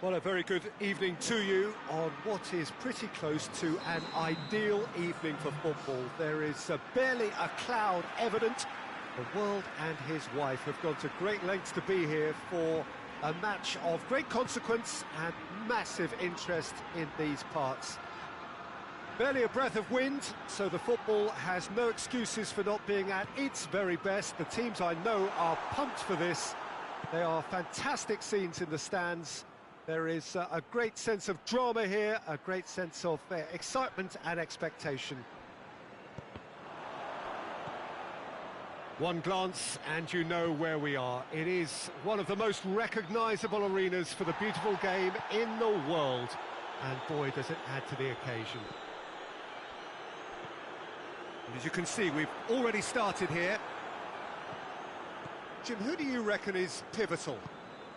Well, a very good evening to you on what is pretty close to an ideal evening for football. There is barely a cloud evident. The world and his wife have gone to great lengths to be here for a match of great consequence and massive interest in these parts. Barely a breath of wind, so the football has no excuses for not being at its very best. The teams I know are pumped for this. They are fantastic scenes in the stands. There is a great sense of drama here, a great sense of excitement and expectation. One glance and you know where we are. It is one of the most recognisable arenas for the beautiful game in the world. And boy, does it add to the occasion. And as you can see, we've already started here. Jim, who do you reckon is pivotal?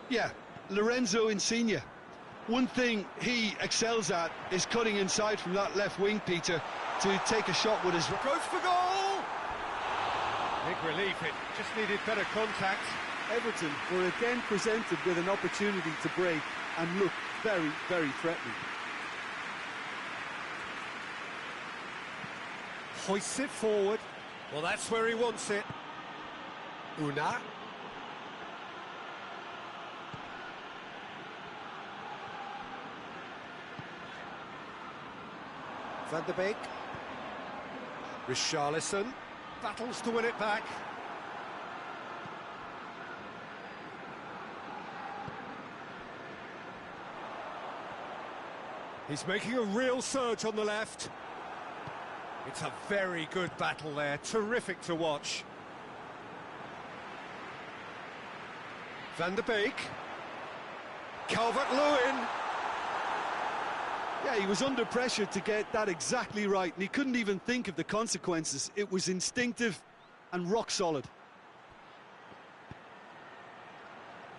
Yeah, Lorenzo Insigne. One thing he excels at is cutting inside from that left wing, Peter, to take a shot with his... Goes for goal! Big relief, it just needed better contact. Everton were again presented with an opportunity to break and look very, very threatening. Hoists it forward. Well, that's where he wants it. Una. Van der Beek. Richarlison battles to win it back. He's making a real surge on the left. It's a very good battle there, terrific to watch. Van der Beek. Calvert-Lewin. Yeah, he was under pressure to get that exactly right, and he couldn't even think of the consequences. It was instinctive and rock solid.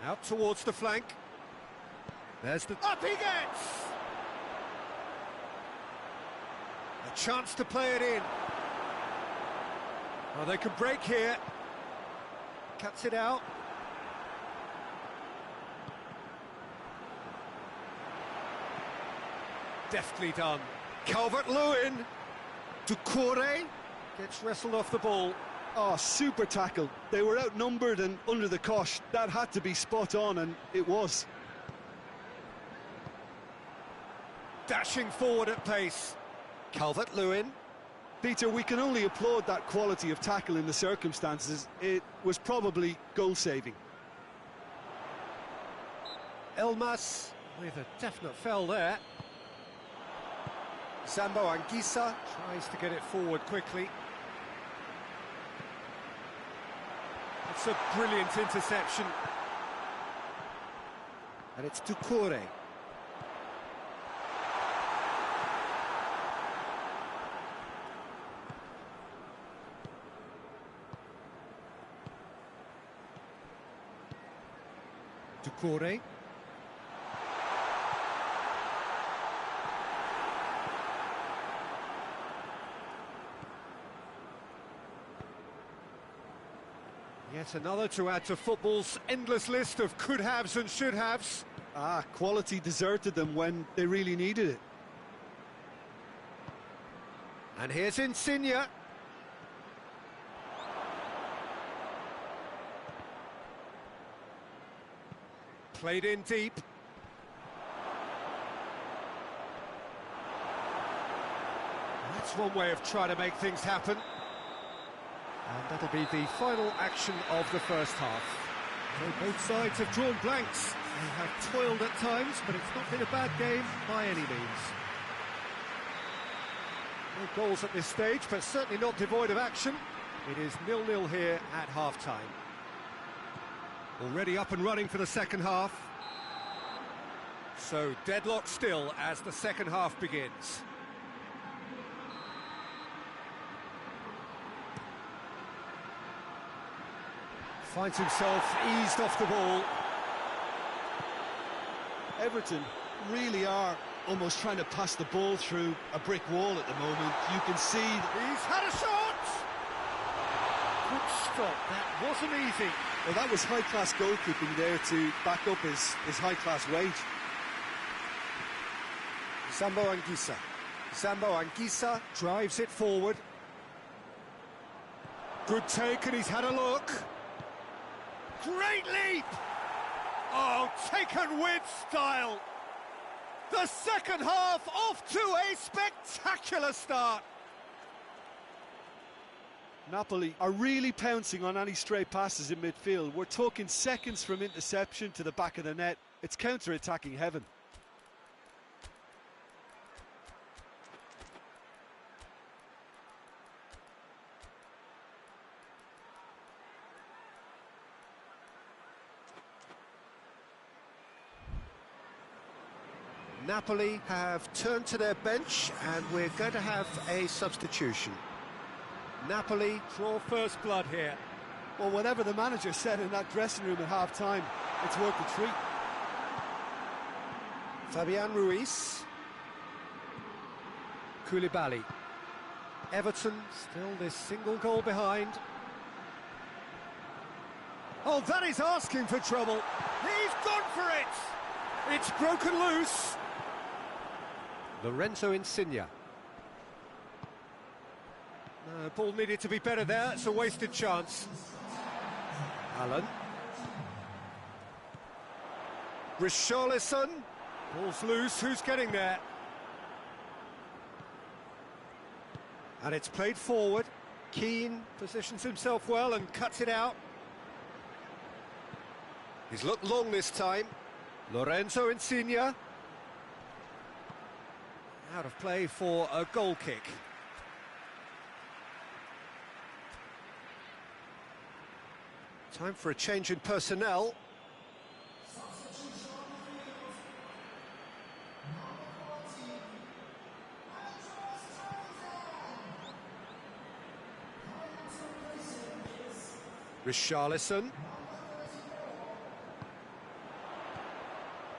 Out towards the flank. There's the... Up he gets! A chance to play it in. Oh, they can break here. Cuts it out. Deftly done. Calvert-Lewin. Doucouré gets wrestled off the ball. Oh, super tackle. They were outnumbered and under the cosh. That had to be spot on, and it was. Dashing forward at pace. Calvert-Lewin. Peter, we can only applaud that quality of tackle in the circumstances. It was probably goal-saving. Elmas with a definite foul there. Zambo Anguissa tries to get it forward quickly. It's a brilliant interception. And it's Doucouré. Doucouré. Yet another to add to football's endless list of could-haves and should-haves. Ah, quality deserted them when they really needed it. And here's Insigne. Played in deep. That's one way of trying to make things happen. And that'll be the final action of the first half. So both sides have drawn blanks. They have toiled at times, but it's not been a bad game by any means. No goals at this stage, but certainly not devoid of action. It is 0-0 here at half-time. Already up and running for the second half. So deadlock still as the second half begins. Finds himself eased off the ball. Everton really are almost trying to pass the ball through a brick wall at the moment. You can see... He's had a shot! Good stop, that wasn't easy. Well, that was high-class goalkeeping there to back up his high-class wage. Zambo Anguissa. Zambo Anguissa drives it forward. Good take, and he's had a look. Great leap! Oh, taken with style. The second half off to a spectacular start. Napoli are really pouncing on any stray passes in midfield. We're talking seconds from interception to the back of the net. It's counter-attacking heaven. Napoli have turned to their bench, and we're going to have a substitution. Napoli draw first blood here. Well, whatever the manager said in that dressing room at half-time, it's worth the treat. Fabian Ruiz. Koulibaly. Everton still this single goal behind. Oh, that is asking for trouble. He's gone for it. It's broken loose. Lorenzo Insigne. Ball needed to be better there. It's a wasted chance. Allen. Richarlison. Ball's loose. Who's getting there? And it's played forward. Keane positions himself well and cuts it out. He's looked long this time. Lorenzo Insigne. Out of play for a goal kick. Time for a change in personnel. Richarlison.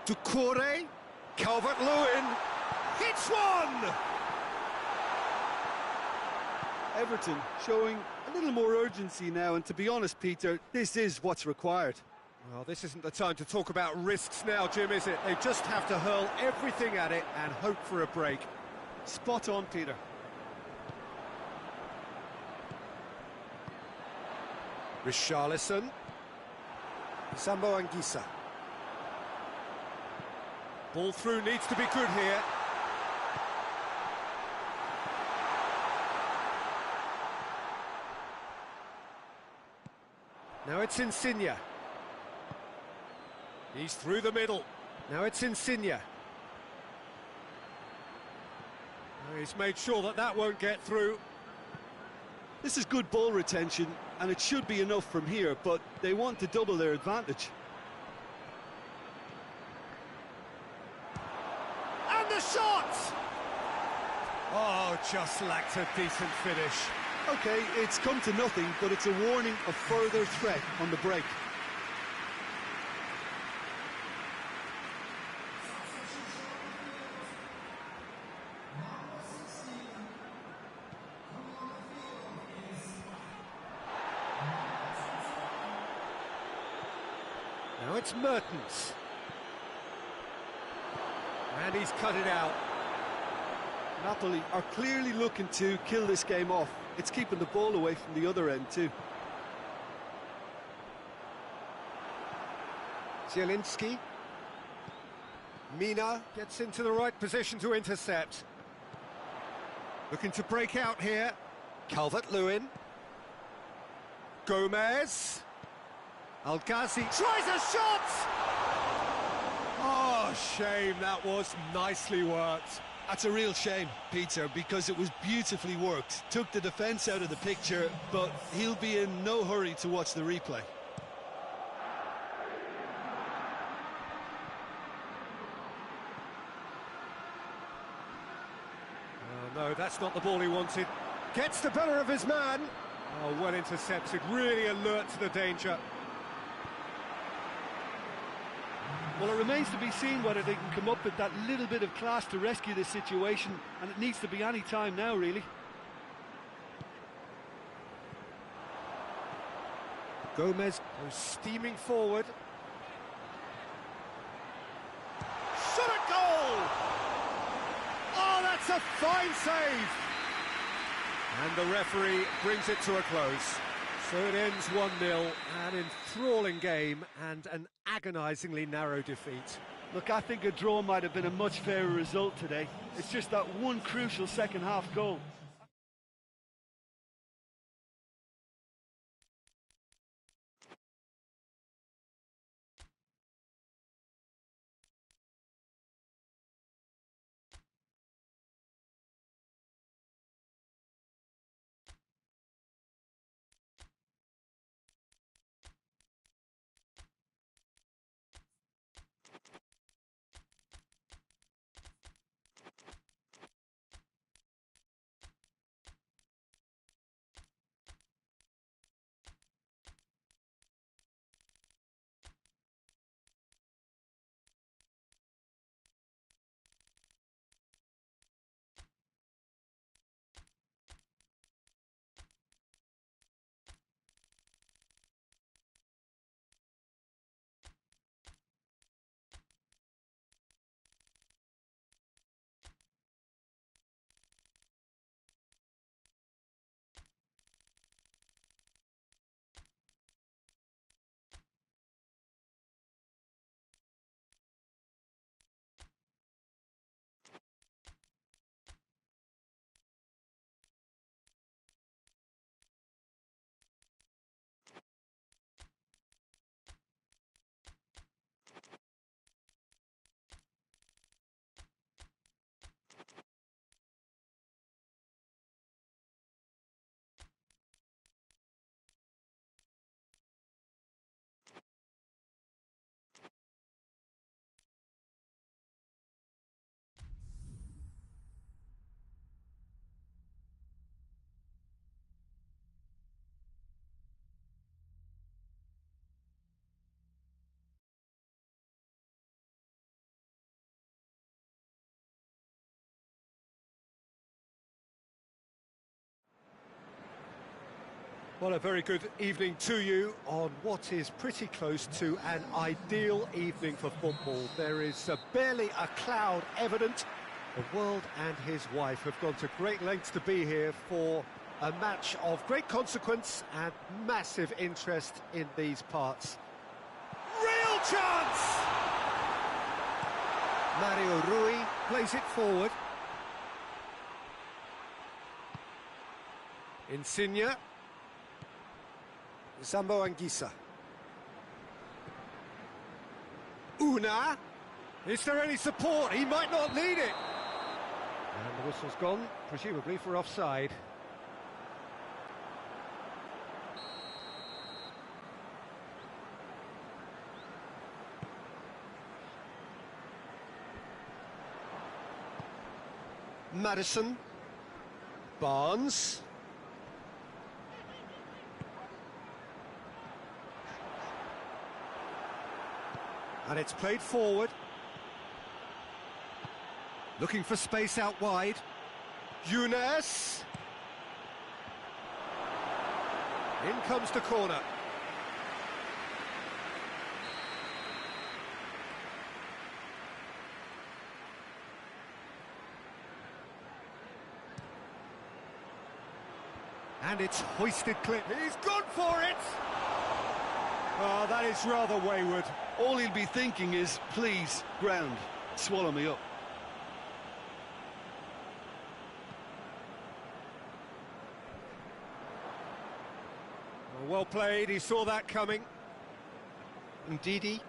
Doucouré. Calvert-Lewin. Hits one! Everton showing a little more urgency now, and to be honest, Peter, this is what's required. Well, this isn't the time to talk about risks now, Jim, is it? They just have to hurl everything at it and hope for a break. Spot on, Peter. Richarlison. Zambo Anguissa. Ball through needs to be good here. Now it's Insigne. He's through the middle. Now it's Insigne. Now he's made sure that that won't get through. This is good ball retention, and it should be enough from here, but they want to double their advantage. And the shot! Oh, just lacked a decent finish. Okay, it's come to nothing, but it's a warning of further threat on the break. Now it's Mertens. And he's cut it out. Napoli are clearly looking to kill this game off. It's keeping the ball away from the other end too. Zielinski. Mina gets into the right position to intercept. Looking to break out here. Calvert-Lewin. Gomez. Al-Ghazi tries a shot! Oh, shame, that was nicely worked. That's a real shame, Peter, because it was beautifully worked. Took the defence out of the picture, but he'll be in no hurry to watch the replay. Oh, no, that's not the ball he wanted. Gets the better of his man. Oh, well intercepted, really alert to the danger. Well, it remains to be seen whether they can come up with that little bit of class to rescue this situation, and it needs to be any time now, really. Gomez goes steaming forward. Shot at goal! That's a fine save! And the referee brings it to a close. So it ends 1-0, an enthralling game and an agonisingly narrow defeat. Look, I think a draw might have been a much fairer result today. It's just that one crucial second-half goal. Well, a very good evening to you on what is pretty close to an ideal evening for football. There is barely a cloud evident. The world and his wife have gone to great lengths to be here for a match of great consequence and massive interest in these parts. Real chance! Mario Rui plays it forward. Insigne. Zambo Anguissa. Una. Is there any support? He might not need it. And the whistle's gone, presumably for offside. Madison. Barnes. And it's played forward. Looking for space out wide. Younes. In comes the corner. And it's hoisted clear. He's gone for it! Oh, that is rather wayward. All he'll be thinking is, please, ground, swallow me up. Well played, he saw that coming. Ndidi.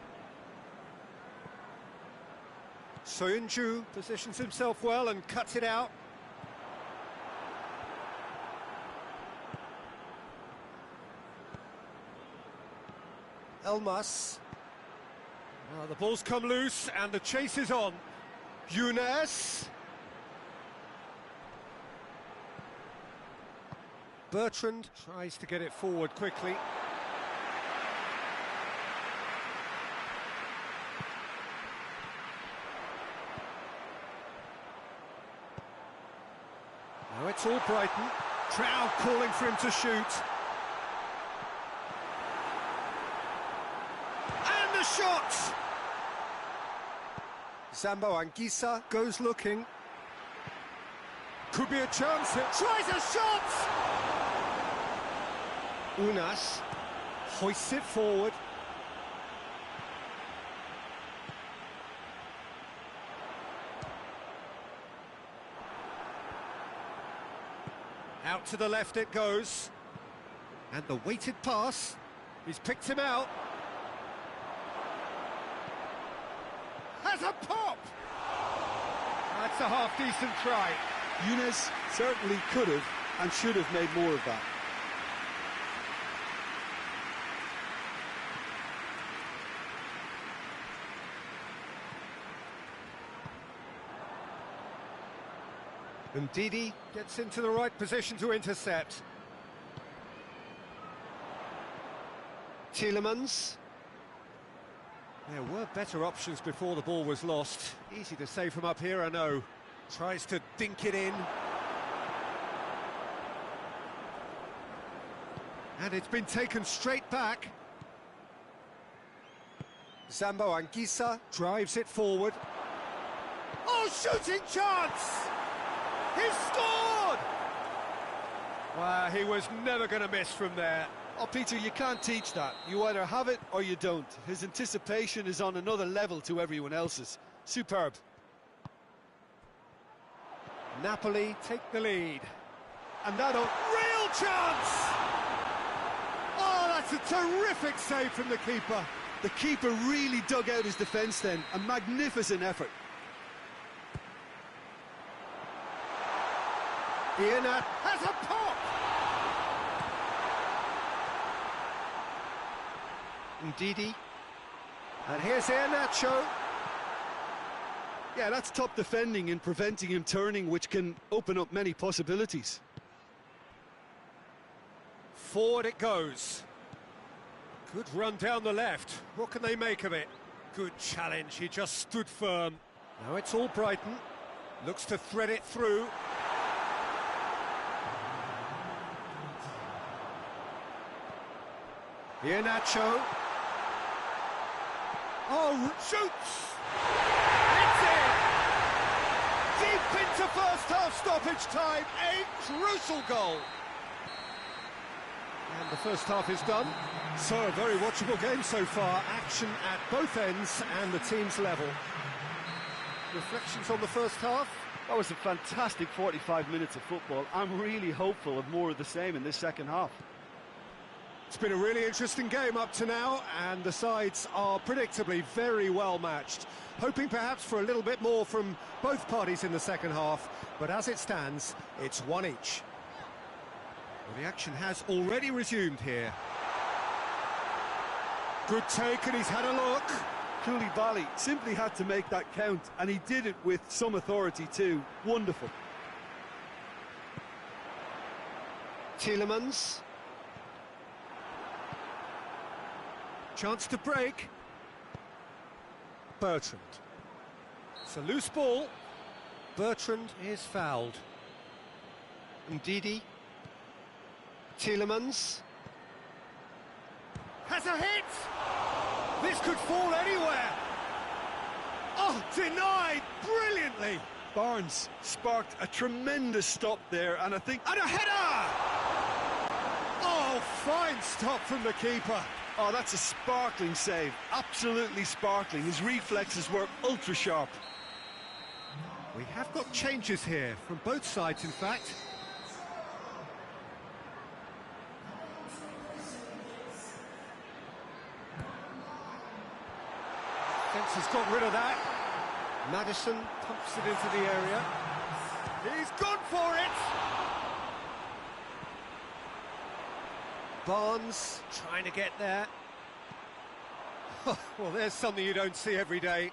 Soyuncu positions himself well and cuts it out. Elmas. The ball's come loose and the chase is on. Younes. Bertrand tries to get it forward quickly. Now it's all Brighton. Crowd calling for him to shoot. And the shot! Zambo Anguissa goes looking. Could be a chance here. Tries a shot! Unas hoists it forward. Out to the left it goes. And the weighted pass. He's picked him out. Has a pop! That's a half-decent try. Younes certainly could have and should have made more of that. And Didi gets into the right position to intercept. Tielemans. There were better options before the ball was lost. Easy to say from up here, I know. Tries to dink it in. And it's been taken straight back. Zambo Anguissa drives it forward. Oh, shooting chance! He's scored! Well, he was never going to miss from there. Oh, Peter, you can't teach that. You either have it or you don't. His anticipation is on another level to everyone else's. Superb. Napoli take the lead. And that a real chance! Oh, that's a terrific save from the keeper. The keeper really dug out his defence then. A magnificent effort. Ianat has a pop! Ndidi. And here's Iheanacho. Yeah, that's top defending and preventing him turning, which can open up many possibilities. Forward it goes. Good run down the left. What can they make of it? Good challenge, he just stood firm. Now it's all Brighton. Looks to thread it through. Iheanacho. Oh, shoots! It's in! Deep into first half stoppage time, a crucial goal. And the first half is done. So a very watchable game so far. Action at both ends and the team's level. Reflections on the first half? That was a fantastic 45 minutes of football. I'm really hopeful of more of the same in this second half. It's been a really interesting game up to now, and the sides are predictably very well matched. Hoping perhaps for a little bit more from both parties in the second half, but as it stands, it's one each. Well, the action has already resumed here. Good take, and he's had a look. Koulibaly simply had to make that count, and he did it with some authority too. Wonderful. Tielemans. Chance to break. Bertrand. It's a loose ball. Bertrand is fouled. Ndidi. Tielemans. Has a hit! This could fall anywhere! Oh, denied brilliantly! Barnes sparked a tremendous stop there, and I think... And a header! Oh, fine stop from the keeper. Oh, that's a sparkling save. Absolutely sparkling. His reflexes were ultra sharp. We have got changes here, from both sides, in fact. Fence has got rid of that. Maddison pumps it into the area. He's gone for it! Barnes trying to get there. Well, there's something you don't see every day.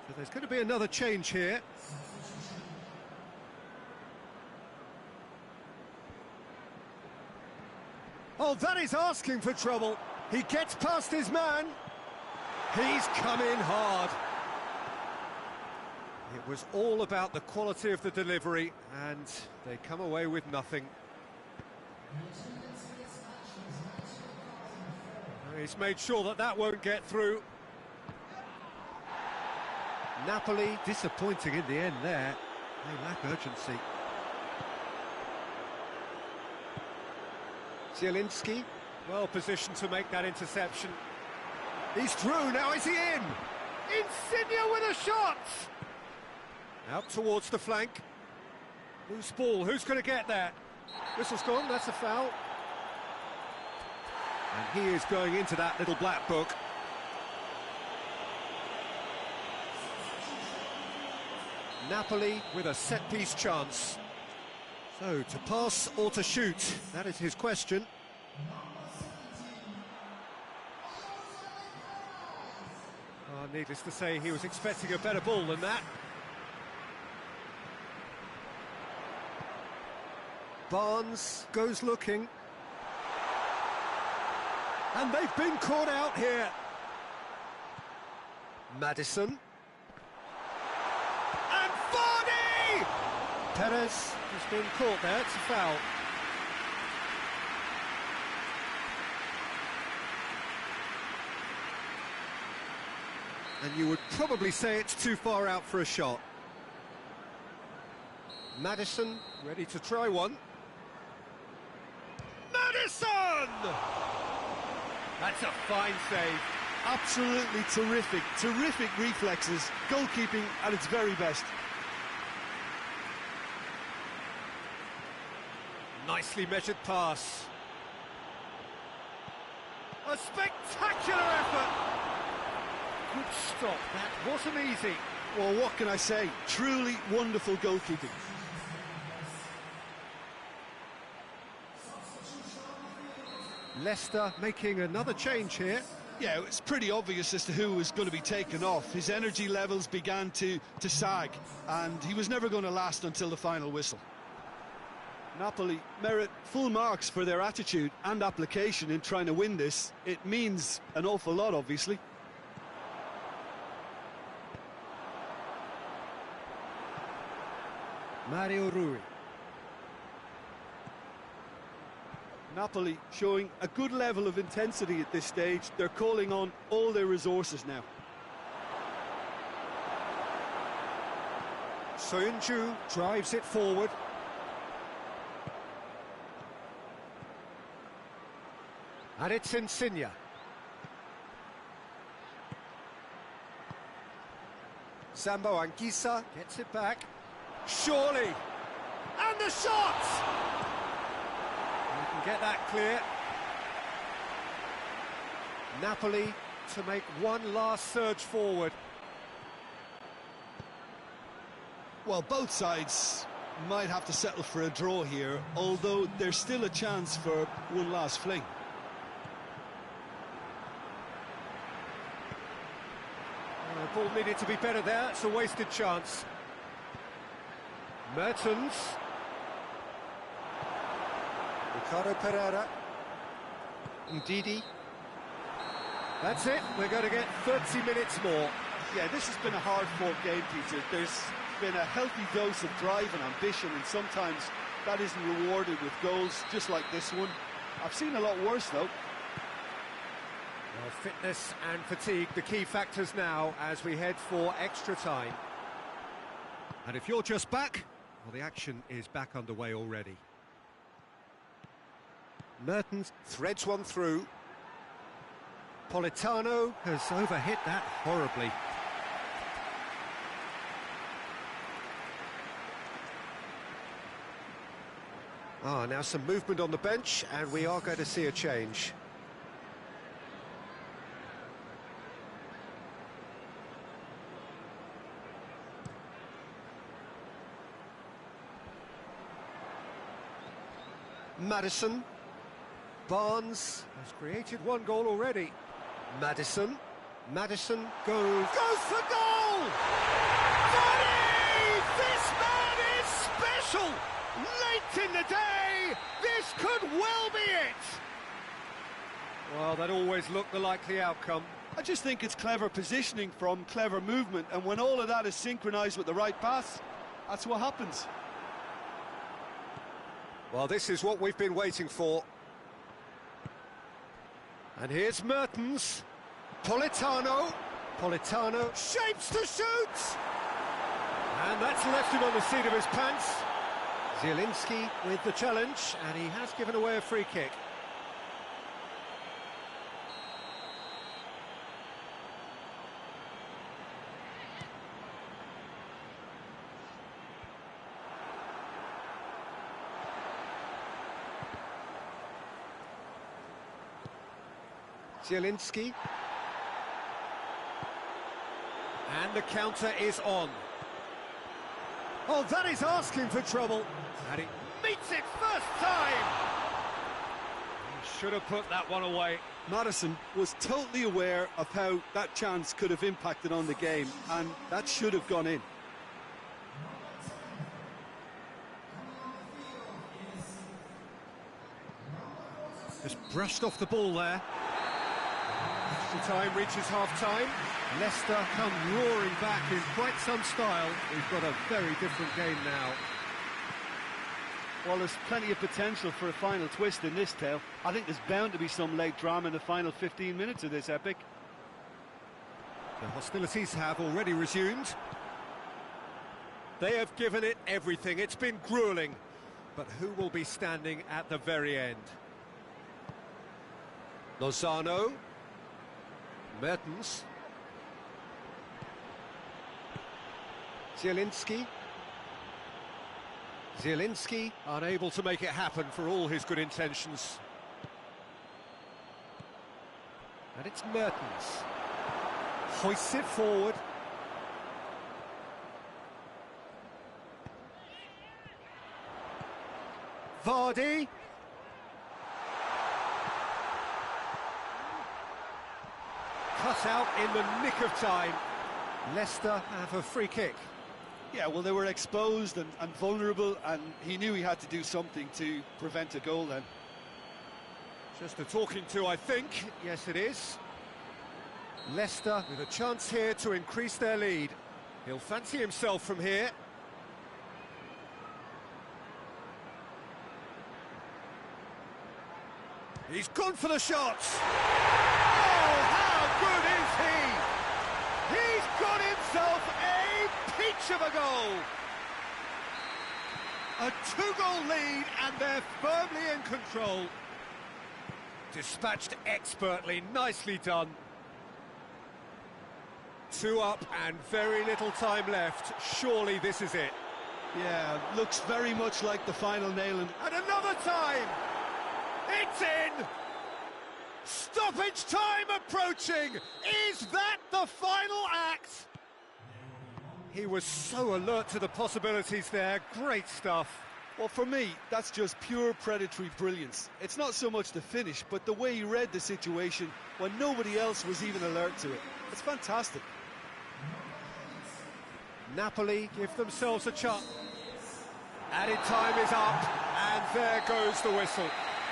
So there's going to be another change here. Oh, that is asking for trouble. He gets past his man. He's come in hard. It was all about the quality of the delivery, and they come away with nothing. He's made sure that that won't get through. Napoli disappointing in the end there. They lack urgency. Zielinski, well positioned to make that interception. He's through, now is he in? Insigne with a shot! Out towards the flank. Loose ball, who's going to get that? Whistle's gone, that's a foul. And he is going into that little black book. Napoli with a set-piece chance. So, to pass or to shoot, that is his question. Oh, needless to say, he was expecting a better ball than that. Barnes goes looking. And they've been caught out here. Maddison. And Vardy! Perez has been caught there, it's a foul. And you would probably say it's too far out for a shot. Maddison ready to try one. Maddison! That's a fine save. Absolutely terrific, terrific reflexes, goalkeeping at its very best. Nicely measured pass. A spectacular effort! Good stop, that wasn't easy. Well, what can I say? Truly wonderful goalkeeping. Leicester making another change here. Yeah, it's pretty obvious as to who was going to be taken off. His energy levels began to sag, and he was never going to last until the final whistle. Napoli merit full marks for their attitude and application in trying to win this. It means an awful lot, obviously. Mario Rui. Napoli showing a good level of intensity at this stage. They're calling on all their resources now. Soyuncu drives it forward. And it's Insigne. Sambo Anguissa gets it back. Surely! And the shot! You can get that clear. Napoli to make one last surge forward. Well, both sides might have to settle for a draw here, although there's still a chance for one last fling. The ball needed to be better there, it's a wasted chance. Mertens. Ricardo Pereira. Ndidi. That's it, we're going to get 30 minutes more. Yeah, this has been a hard-fought game, Peter. There's been a healthy dose of drive and ambition, and sometimes that isn't rewarded with goals, just like this one. I've seen a lot worse, though. Well, fitness and fatigue, the key factors now as we head for extra time. And if you're just back, well, the action is back underway already. Mertens threads one through. Politano has overhit that horribly. Now some movement on the bench, and we are going to see a change. Maddison. Barnes has created one goal already. Maddison. Maddison goes for goal! Vardy! This man is special! Late in the day, this could well be it! Well, that always looked the likely outcome. I just think it's clever positioning from clever movement, and when all of that is synchronised with the right pass, that's what happens. Well, this is what we've been waiting for. And here's Mertens. Politano. Politano shapes to shoot! And that's left him on the seat of his pants. Zielinski with the challenge, and he has given away a free kick. Zielinski. And the counter is on. Oh, that is asking for trouble. And it meets it first time. He should have put that one away. Maddison was totally aware of how that chance could have impacted on the game, and that should have gone in. Just brushed off the ball there. Extra time reaches half-time. Leicester come roaring back in quite some style. We've got a very different game now. Well, there's plenty of potential for a final twist in this tale. I think there's bound to be some late drama in the final 15 minutes of this epic. The hostilities have already resumed. They have given it everything. It's been gruelling. But who will be standing at the very end? Lozano. Mertens. Zielinski. Zielinski unable to make it happen for all his good intentions. And it's Mertens. Hoists it forward. Vardy. Cut out in the nick of time. Leicester have a free kick. Yeah, well, they were exposed and vulnerable, and he knew he had to do something to prevent a goal then. Just a talking to, I think. Yes, it is. Leicester with a chance here to increase their lead. He'll fancy himself from here. He's gone for the shot. Oh, how good is he? He's got himself a peach of a goal. A two-goal lead, and they're firmly in control. Dispatched expertly, nicely done. 2 up and very little time left. Surely this is it. Yeah, looks very much like the final nail. And another time! It's in! Stoppage time approaching! Is that the final act? He was so alert to the possibilities there. Great stuff. Well, for me, that's just pure predatory brilliance. It's not so much the finish, but the way he read the situation when nobody else was even alert to it. It's fantastic. Napoli give themselves a chance. Added time is up, and there goes the whistle.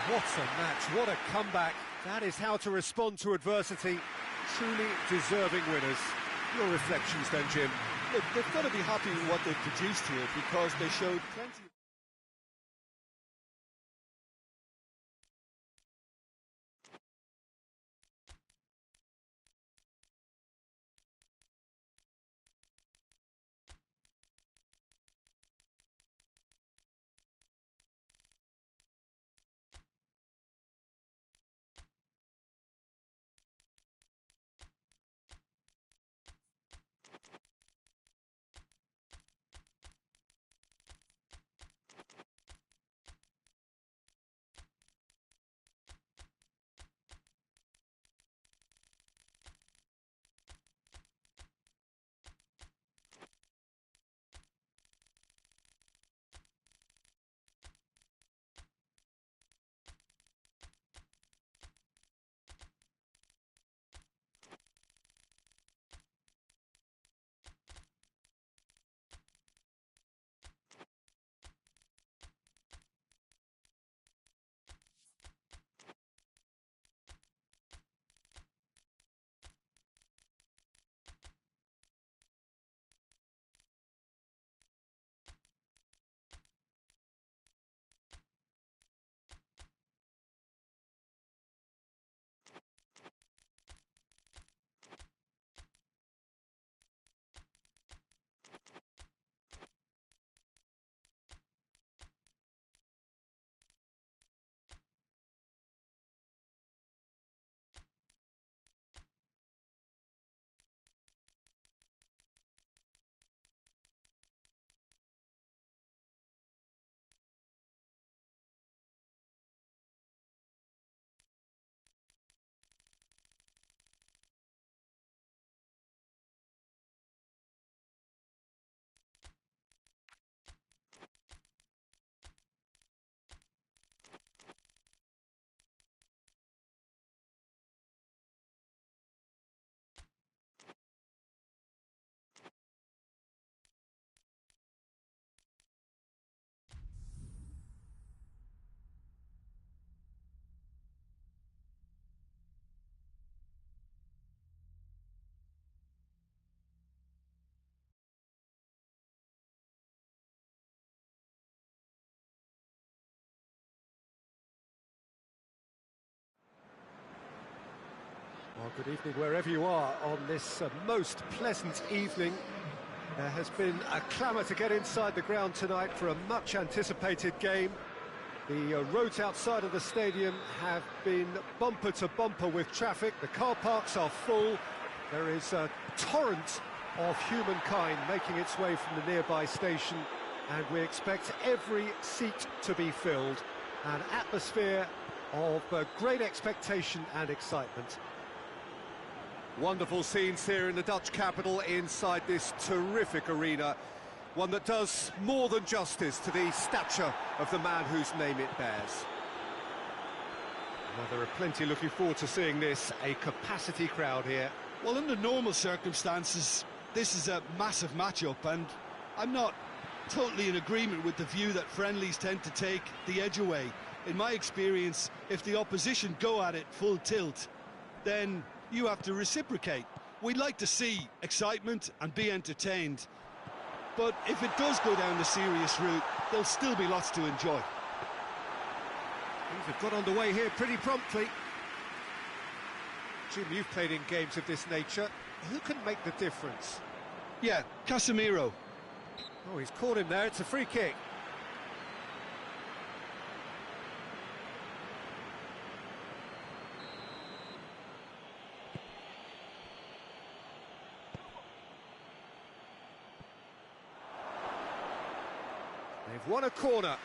What a match, what a comeback. That is how to respond to adversity. Truly deserving winners. Your reflections then, Jim? Look, they've got to be happy with what they've produced here, because they showed plenty of... Good evening wherever you are on this most pleasant evening. There has been a clamour to get inside the ground tonight for a much-anticipated game. The roads outside of the stadium have been bumper to bumper with traffic. The car parks are full. There is a torrent of humankind making its way from the nearby station, and we expect every seat to be filled. An atmosphere of great expectation and excitement. Wonderful scenes here in the Dutch capital inside this terrific arena. One that does more than justice to the stature of the man whose name it bears. Now, there are plenty looking forward to seeing this, a capacity crowd here. Well, under normal circumstances, this is a massive matchup, and I'm not totally in agreement with the view that friendlies tend to take the edge away. In my experience, if the opposition go at it full tilt, then you have to reciprocate. We'd like to see excitement and be entertained, but if it does go down the serious route, there'll still be lots to enjoy. Things have got underway here pretty promptly. Jim, you've played in games of this nature. Who can make the difference? Yeah, Casemiro. Oh, he's caught him there. It's a free kick. They've won a corner.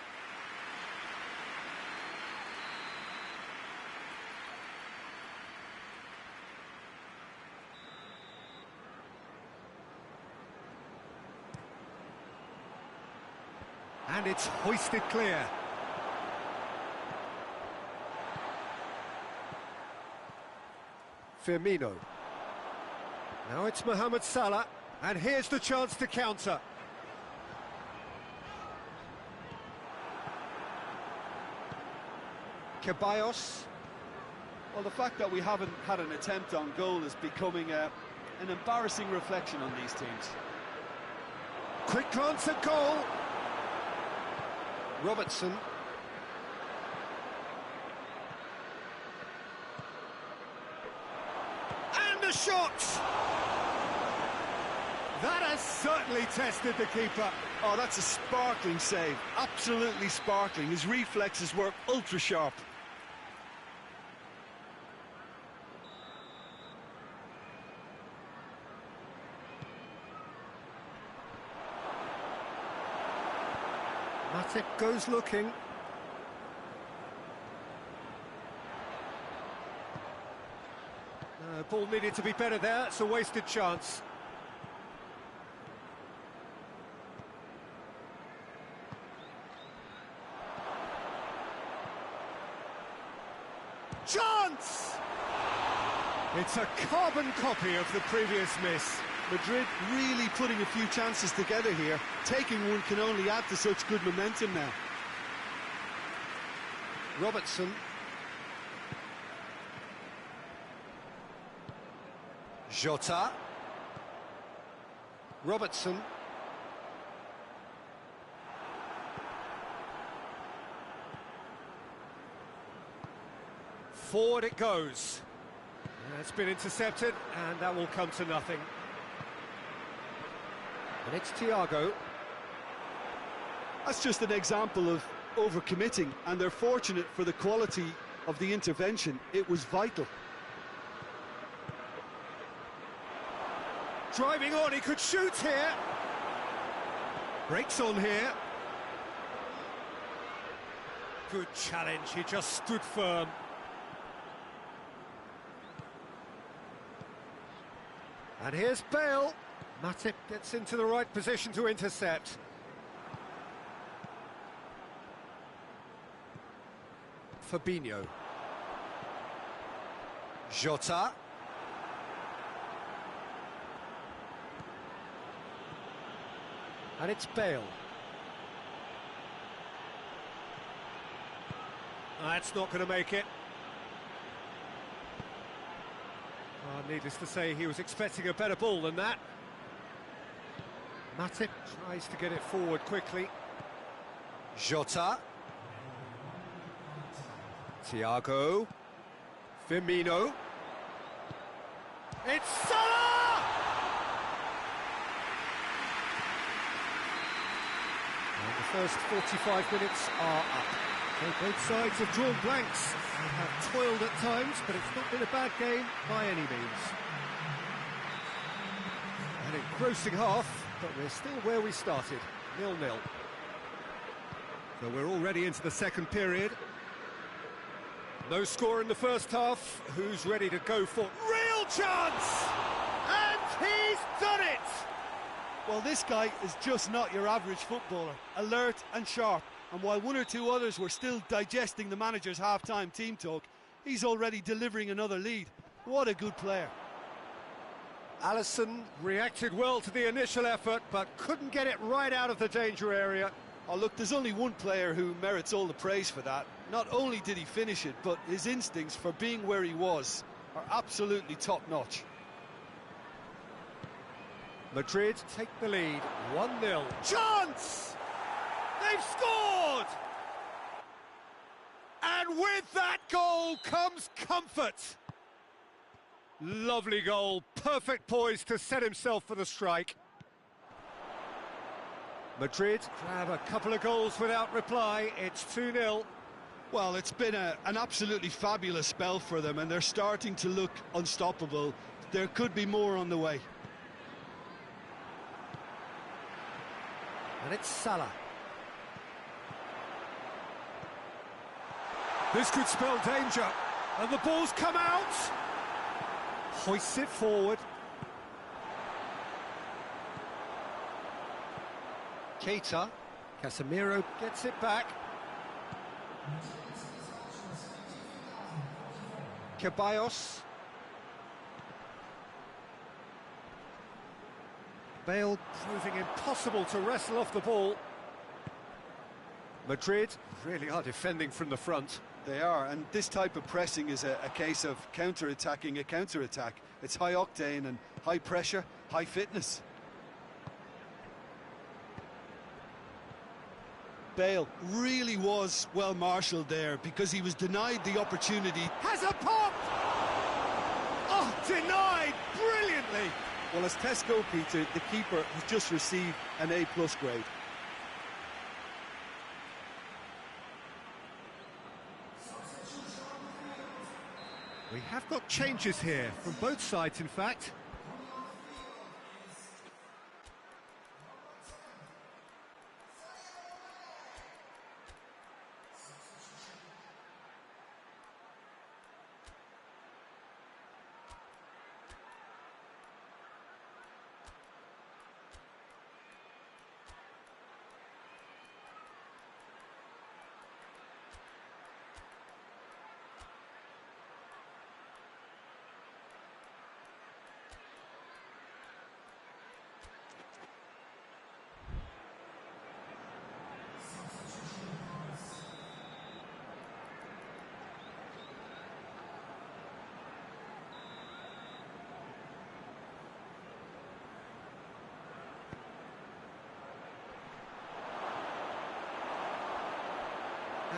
And it's hoisted clear. Firmino. Now it's Mohamed Salah, and here's the chance to counter. Ceballos. Well, the fact that we haven't had an attempt on goal is becoming an embarrassing reflection on these teams. Quick glance at goal. Robertson. And the shot! That has certainly tested the keeper. Oh, that's a sparkling save. Absolutely sparkling. His reflexes were ultra sharp. Matip goes looking. Ball needed to be better there. It's a wasted chance. Chance! It's a carbon copy of the previous miss. Madrid really putting a few chances together here. Taking one can only add to such good momentum now. Robertson. Jota. Robertson. Forward it goes. It's been intercepted, and that will come to nothing. And it's Thiago. That's just an example of overcommitting, and they're fortunate for the quality of the intervention. It was vital. Driving on, he could shoot here. Breaks on here. Good challenge, he just stood firm. And here's Bale. Matip gets into the right position to intercept. Fabinho. Jota. And it's Bale. That's not going to make it. Needless to say, he was expecting a better ball than that. Matip tries to get it forward quickly. Jota. Thiago. Firmino. It's Salah! And the first 45 minutes are up. So both sides have drawn blanks. They have toiled at times, but it's not been a bad game by any means. An engrossing half, but we're still where we started, 0-0. So we're already into the second period. No score in the first half. Who's ready to go for real chance? And he's done it! Well, this guy is just not your average footballer. Alert and sharp. And while one or two others were still digesting the manager's half-time team talk, he's already delivering another lead. What a good player. Alisson reacted well to the initial effort, but couldn't get it right out of the danger area. Oh, look, there's only one player who merits all the praise for that. Not only did he finish it, but his instincts for being where he was are absolutely top-notch. Madrid take the lead, 1-0. Chance! They've scored! And with that goal comes comfort. Lovely goal, perfect poise to set himself for the strike. Madrid grab a couple of goals without reply, it's 2-0. Well, it's been an absolutely fabulous spell for them, and they're starting to look unstoppable. There could be more on the way. And it's Salah. This could spell danger, and the ball's come out. Hoists it forward. Keita. Casemiro gets it back. Ceballos. Bale proving impossible to wrestle off the ball. Madrid really are defending from the front. They are, and this type of pressing is a case of counter-attacking a counter-attack. It's high octane and high pressure, high fitness. Bale really was well marshalled there because he was denied the opportunity. Has a pop! Oh, denied brilliantly! Well, as tests go, Peter, the keeper has just received an A+ grade. We have got changes here, from both sides in fact.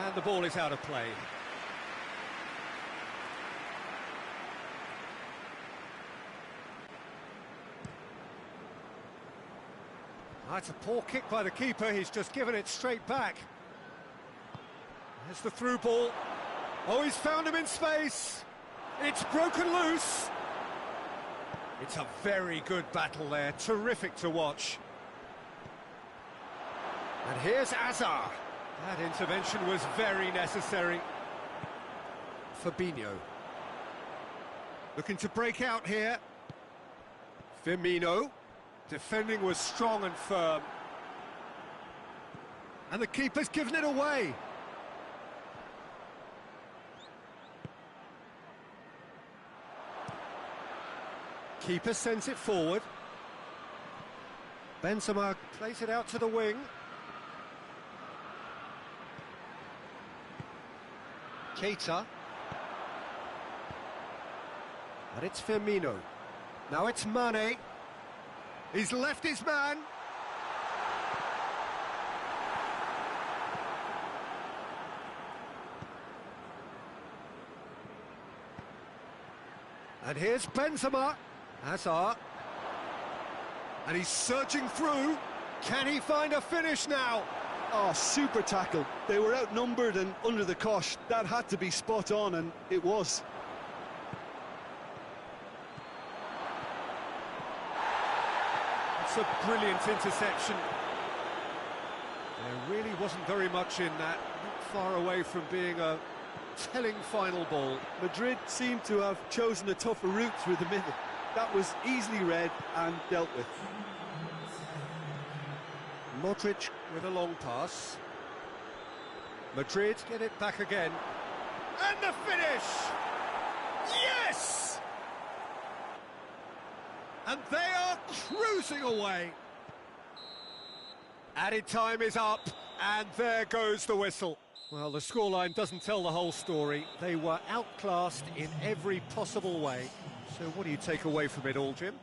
And the ball is out of play. That's a poor kick by the keeper, he's just given it straight back. There's the through ball. Oh, he's found him in space. It's broken loose. It's a very good battle there, terrific to watch. And here's Azar. That intervention was very necessary. Fabinho. Looking to break out here. Firmino. Defending was strong and firm. And the keeper's given it away. Keeper sends it forward. Benzema plays it out to the wing. Keita. But it's Firmino. Now it's Mane. He's left his man. And here's Benzema. Hazard. And he's surging through. Can he find a finish now? Oh, super tackle. They were outnumbered and under the cosh. That had to be spot on, and it was. It's a brilliant interception. There really wasn't very much in that. Not far away from being a telling final ball. Madrid seemed to have chosen a tougher route through the middle. That was easily read and dealt with. Modric with a long pass. Madrid get it back again. And the finish! Yes! And they are cruising away. Added time is up, and there goes the whistle. Well, the scoreline doesn't tell the whole story. They were outclassed in every possible way. So what do you take away from it all, Jim?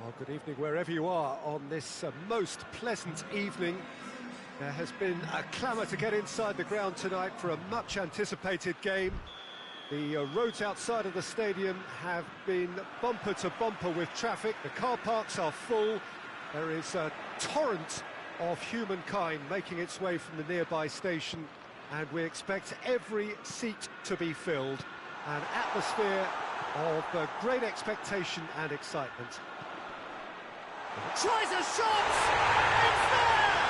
Well, good evening wherever you are on this most pleasant evening. There has been a clamour to get inside the ground tonight for a much-anticipated game. The roads outside of the stadium have been bumper to bumper with traffic. The car parks are full. There is a torrent of humankind making its way from the nearby station, and we expect every seat to be filled. An atmosphere of great expectation and excitement. Tries a shot! It's there!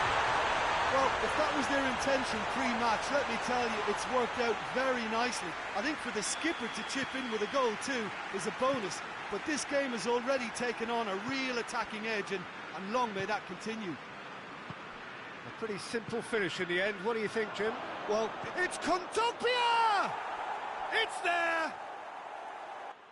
Well, if that was their intention pre-match, let me tell you, it's worked out very nicely. I think for the skipper to chip in with a goal too is a bonus, but this game has already taken on a real attacking edge, and long may that continue. A pretty simple finish in the end. What do you think, Jim? Well, it's Kondogbia! It's there!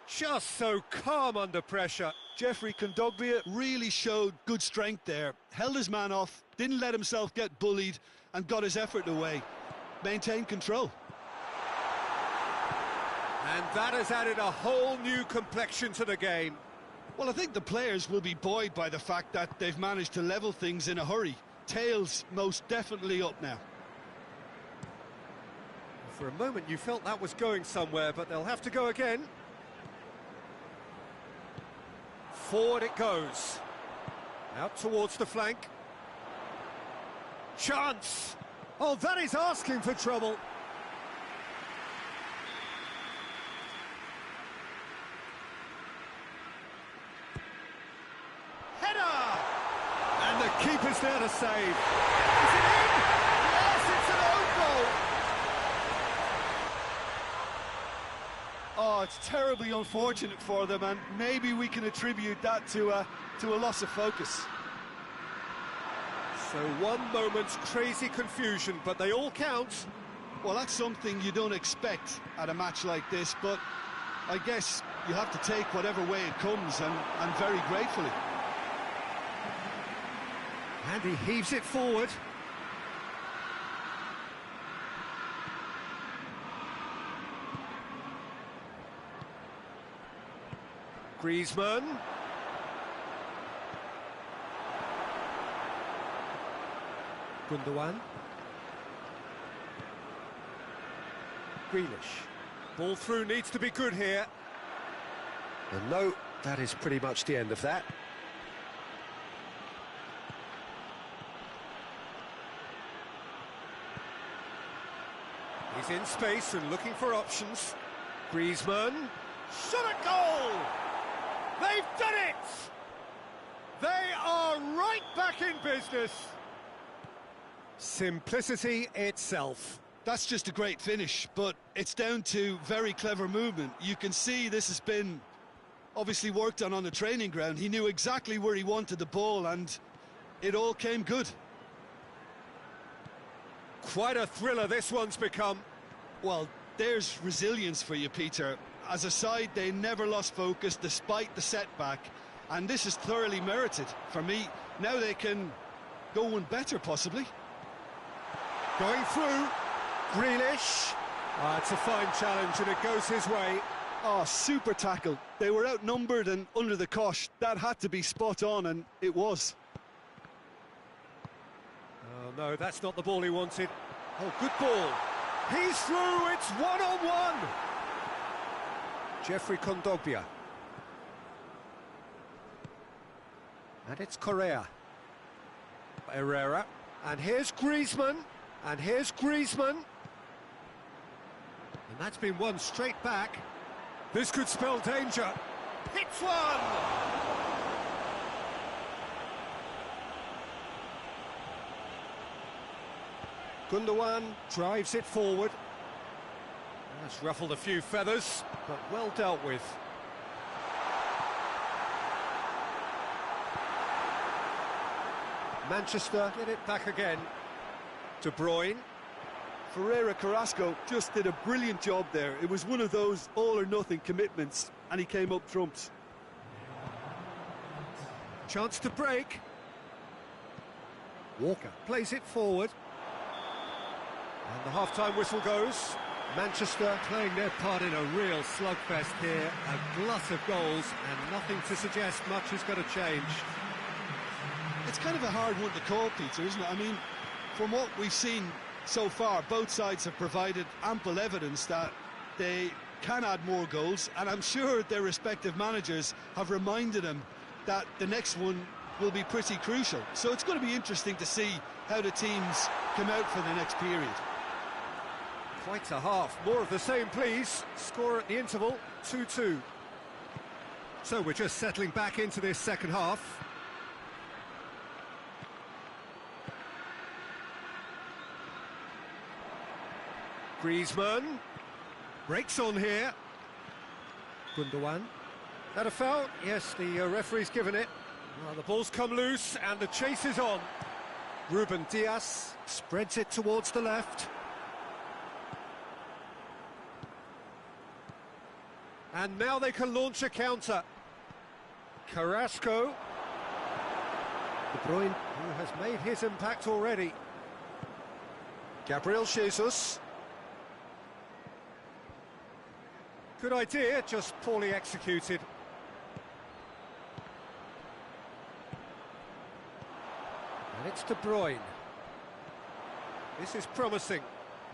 Just so calm under pressure. Jeffrey Kondogbia really showed good strength there. Held his man off, didn't let himself get bullied, and got his effort away. Maintained control. And that has added a whole new complexion to the game. Well, I think the players will be buoyed by the fact that they've managed to level things in a hurry. tail's most definitely up now. For a moment you felt that was going somewhere, but they'll have to go again. Forward it goes. Out towards the flank. Chance! Oh, that is asking for trouble. Header! And the keeper's there to save. Is it in? Yes, it's an own goal. Oh, it's terribly unfortunate for them, and maybe we can attribute that to a loss of focus. So one moment's crazy confusion, but they all count. Well, that's something you don't expect at a match like this, but I guess you have to take whatever way it comes, and very gratefully. And he heaves it forward. Griezmann. Gundogan. Grealish. Ball through needs to be good here. And no, that is pretty much the end of that. He's in space and looking for options. Griezmann. Shot a goal! They've done it! They are right back in business. Simplicity itself. That's just a great finish, but it's down to very clever movement. You can see this has been obviously worked on the training ground. He knew exactly where he wanted the ball, and it all came good. Quite a thriller this one's become. Well, there's resilience for you, Peter. As a side, they never lost focus despite the setback, and this is thoroughly merited. For me, now they can go one better, possibly. Going through. Grealish. It's a fine challenge and it goes his way. Oh, super tackle. They were outnumbered and under the cosh. That had to be spot on, and it was. Oh no, that's not the ball he wanted. Oh, good ball. He's through, it's one-on-one. Jeffrey Kondogbia. And it's Correa. Herrera. And here's Griezmann. And here's Griezmann. And that's been won straight back. This could spell danger. Hits one! Gundogan drives it forward. That's ruffled a few feathers, but well dealt with. Manchester get it back again. De Bruyne. Ferreira Carrasco just did a brilliant job there. It was one of those all-or-nothing commitments, and he came up trumps. Chance to break. Walker plays it forward. And the half-time whistle goes. Manchester playing their part in a real slugfest here. A glut of goals and nothing to suggest much is going to change. It's kind of a hard one to call, Peter, isn't it? I mean, from what we've seen so far, both sides have provided ample evidence that they can add more goals, and I'm sure their respective managers have reminded them that the next one will be pretty crucial. So it's going to be interesting to see how the teams come out for the next period. Quite a half. More of the same, please. Score at the interval, 2-2. So we're just settling back into this second half. Griezmann breaks on here. Gundogan. That a foul? Yes, the referee's given it. Well, the ball's come loose and the chase is on. Ruben Dias spreads it towards the left. And now they can launch a counter. Carrasco. De Bruyne, who has made his impact already. Gabriel Jesus. Good idea, just poorly executed. And it's De Bruyne. This is promising.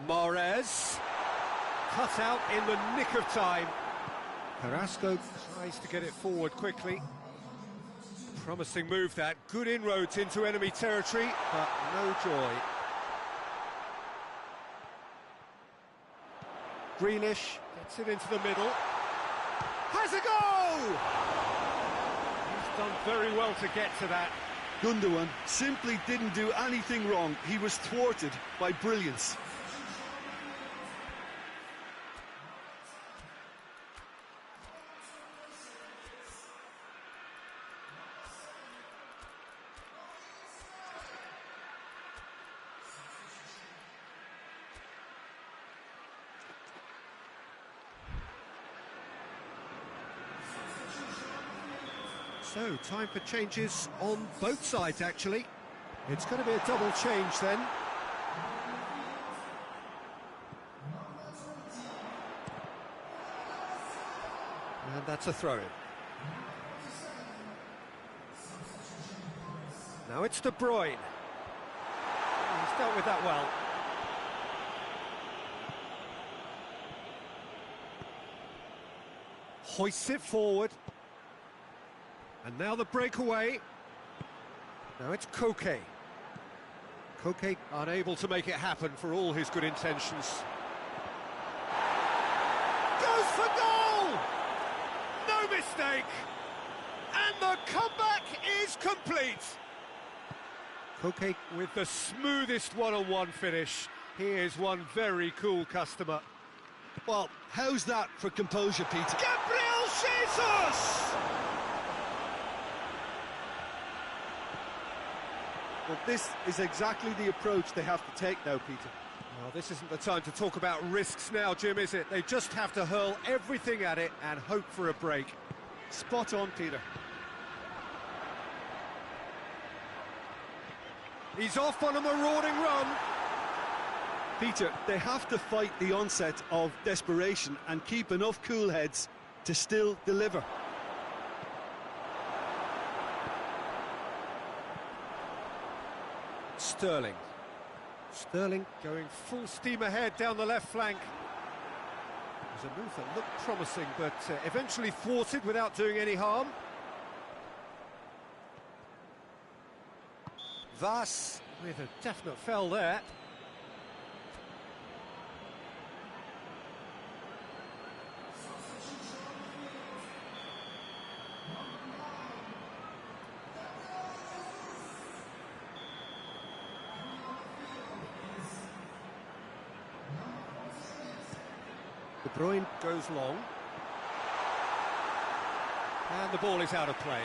Mahrez. Cut out in the nick of time. Carrasco tries to get it forward quickly. Promising move that. Good inroads into enemy territory, but no joy. Grealish gets it into the middle. Has a go! He's done very well to get to that. Gundogan simply didn't do anything wrong. He was thwarted by brilliance. So, time for changes on both sides, actually. It's going to be a double change then. And that's a throw-in. Now it's De Bruyne. He's dealt with that well. Hoists it forward. And now the breakaway. Now it's Koke. Koke unable to make it happen for all his good intentions. Goes for goal! No mistake! And the comeback is complete! Koke with the smoothest one-on-one finish. He is one very cool customer. Well, how's that for composure, Peter? Gabriel Jesus! Well, this is exactly the approach they have to take now, Peter. Well, this isn't the time to talk about risks now, Jim, is it? They just have to hurl everything at it and hope for a break. Spot on, Peter. He's off on a marauding run. Peter, they have to fight the onset of desperation and keep enough cool heads to still deliver. Sterling. Sterling going full steam ahead down the left flank. It was a move that looked promising, but eventually thwarted without doing any harm. Vass with a definite foul there. De Bruyne goes long. And the ball is out of play.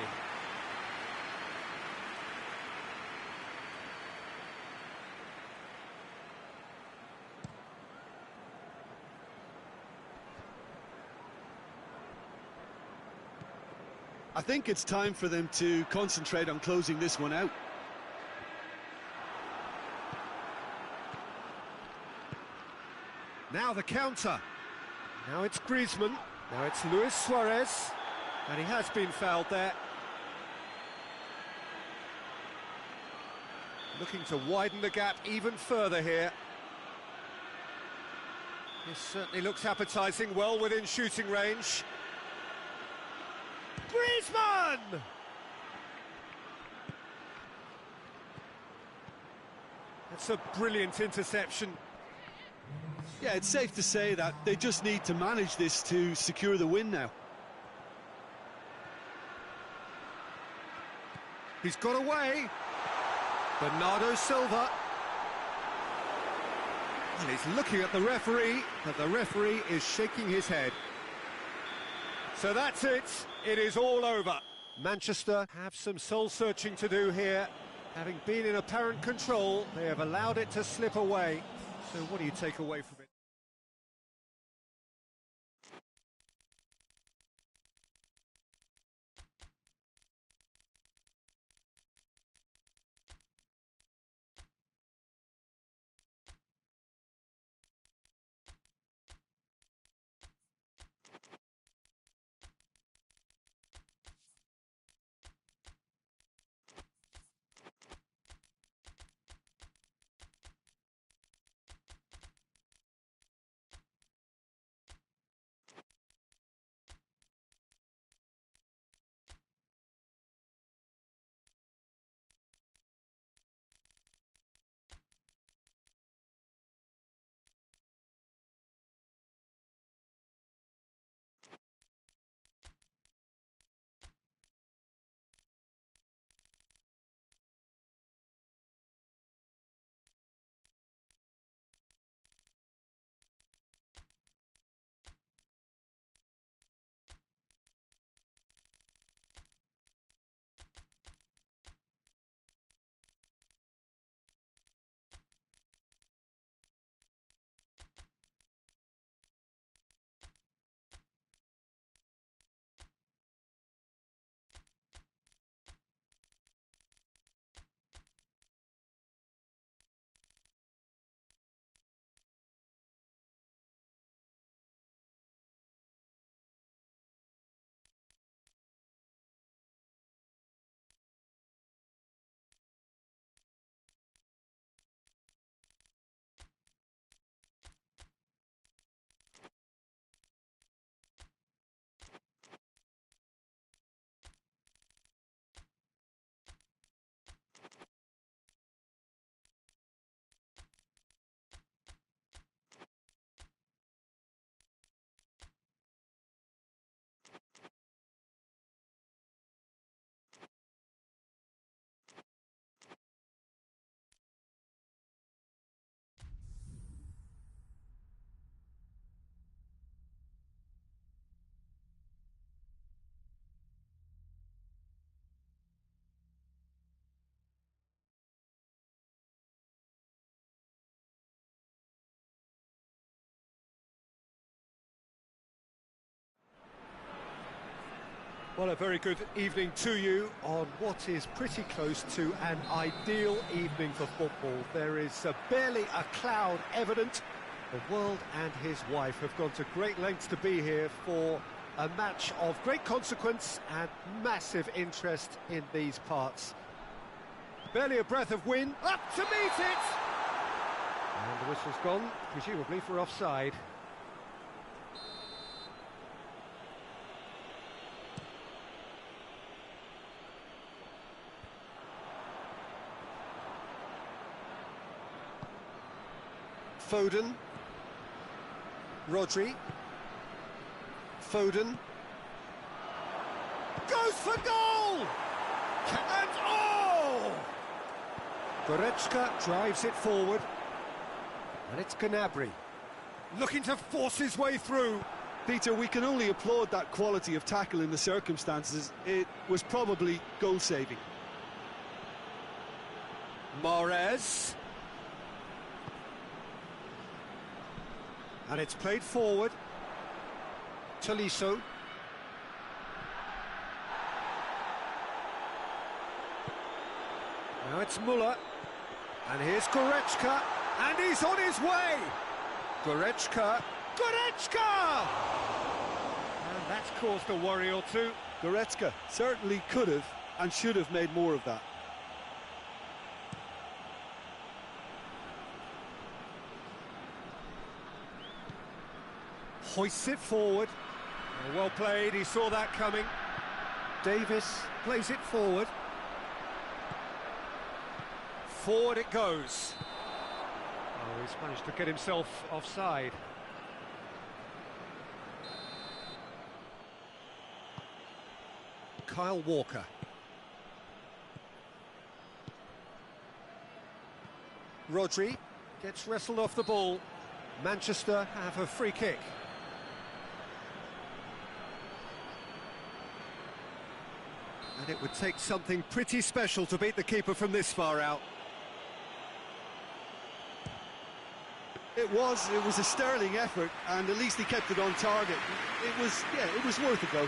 I think it's time for them to concentrate on closing this one out. Now the counter. Now it's Griezmann. Now it's Luis Suarez. And he has been fouled there. Looking to widen the gap even further here. This certainly looks appetising, well within shooting range. Griezmann! That's a brilliant interception. Yeah, it's safe to say that they just need to manage this to secure the win now. He's got away. Bernardo Silva. And he's looking at the referee, but the referee is shaking his head. So that's it. It is all over. Manchester have some soul-searching to do here. Having been in apparent control, they have allowed it to slip away. So what do you take away from it? Well, a very good evening to you on what is pretty close to an ideal evening for football. There is barely a cloud evident. The world and his wife have gone to great lengths to be here for a match of great consequence and massive interest in these parts. Barely a breath of wind, up to meet it! And the whistle's gone, presumably for offside. Foden, Rodri, Foden, goes for goal! And oh! Goretzka drives it forward, and it's Gnabry, looking to force his way through. Peter, we can only applaud that quality of tackle in the circumstances. It was probably goal-saving. Mahrez. And it's played forward. Tolisso. Now it's Muller. And here's Goretzka. And he's on his way. Goretzka. Goretzka! And that's caused a worry or two. Goretzka certainly could have and should have made more of that. Hoists it forward. Well played, he saw that coming. Davis plays it forward. Forward it goes. Oh, he's managed to get himself offside. Kyle Walker. Rodri gets wrestled off the ball. Manchester have a free kick. And it would take something pretty special to beat the keeper from this far out. It was a sterling effort, and at least he kept it on target. It was worth a go.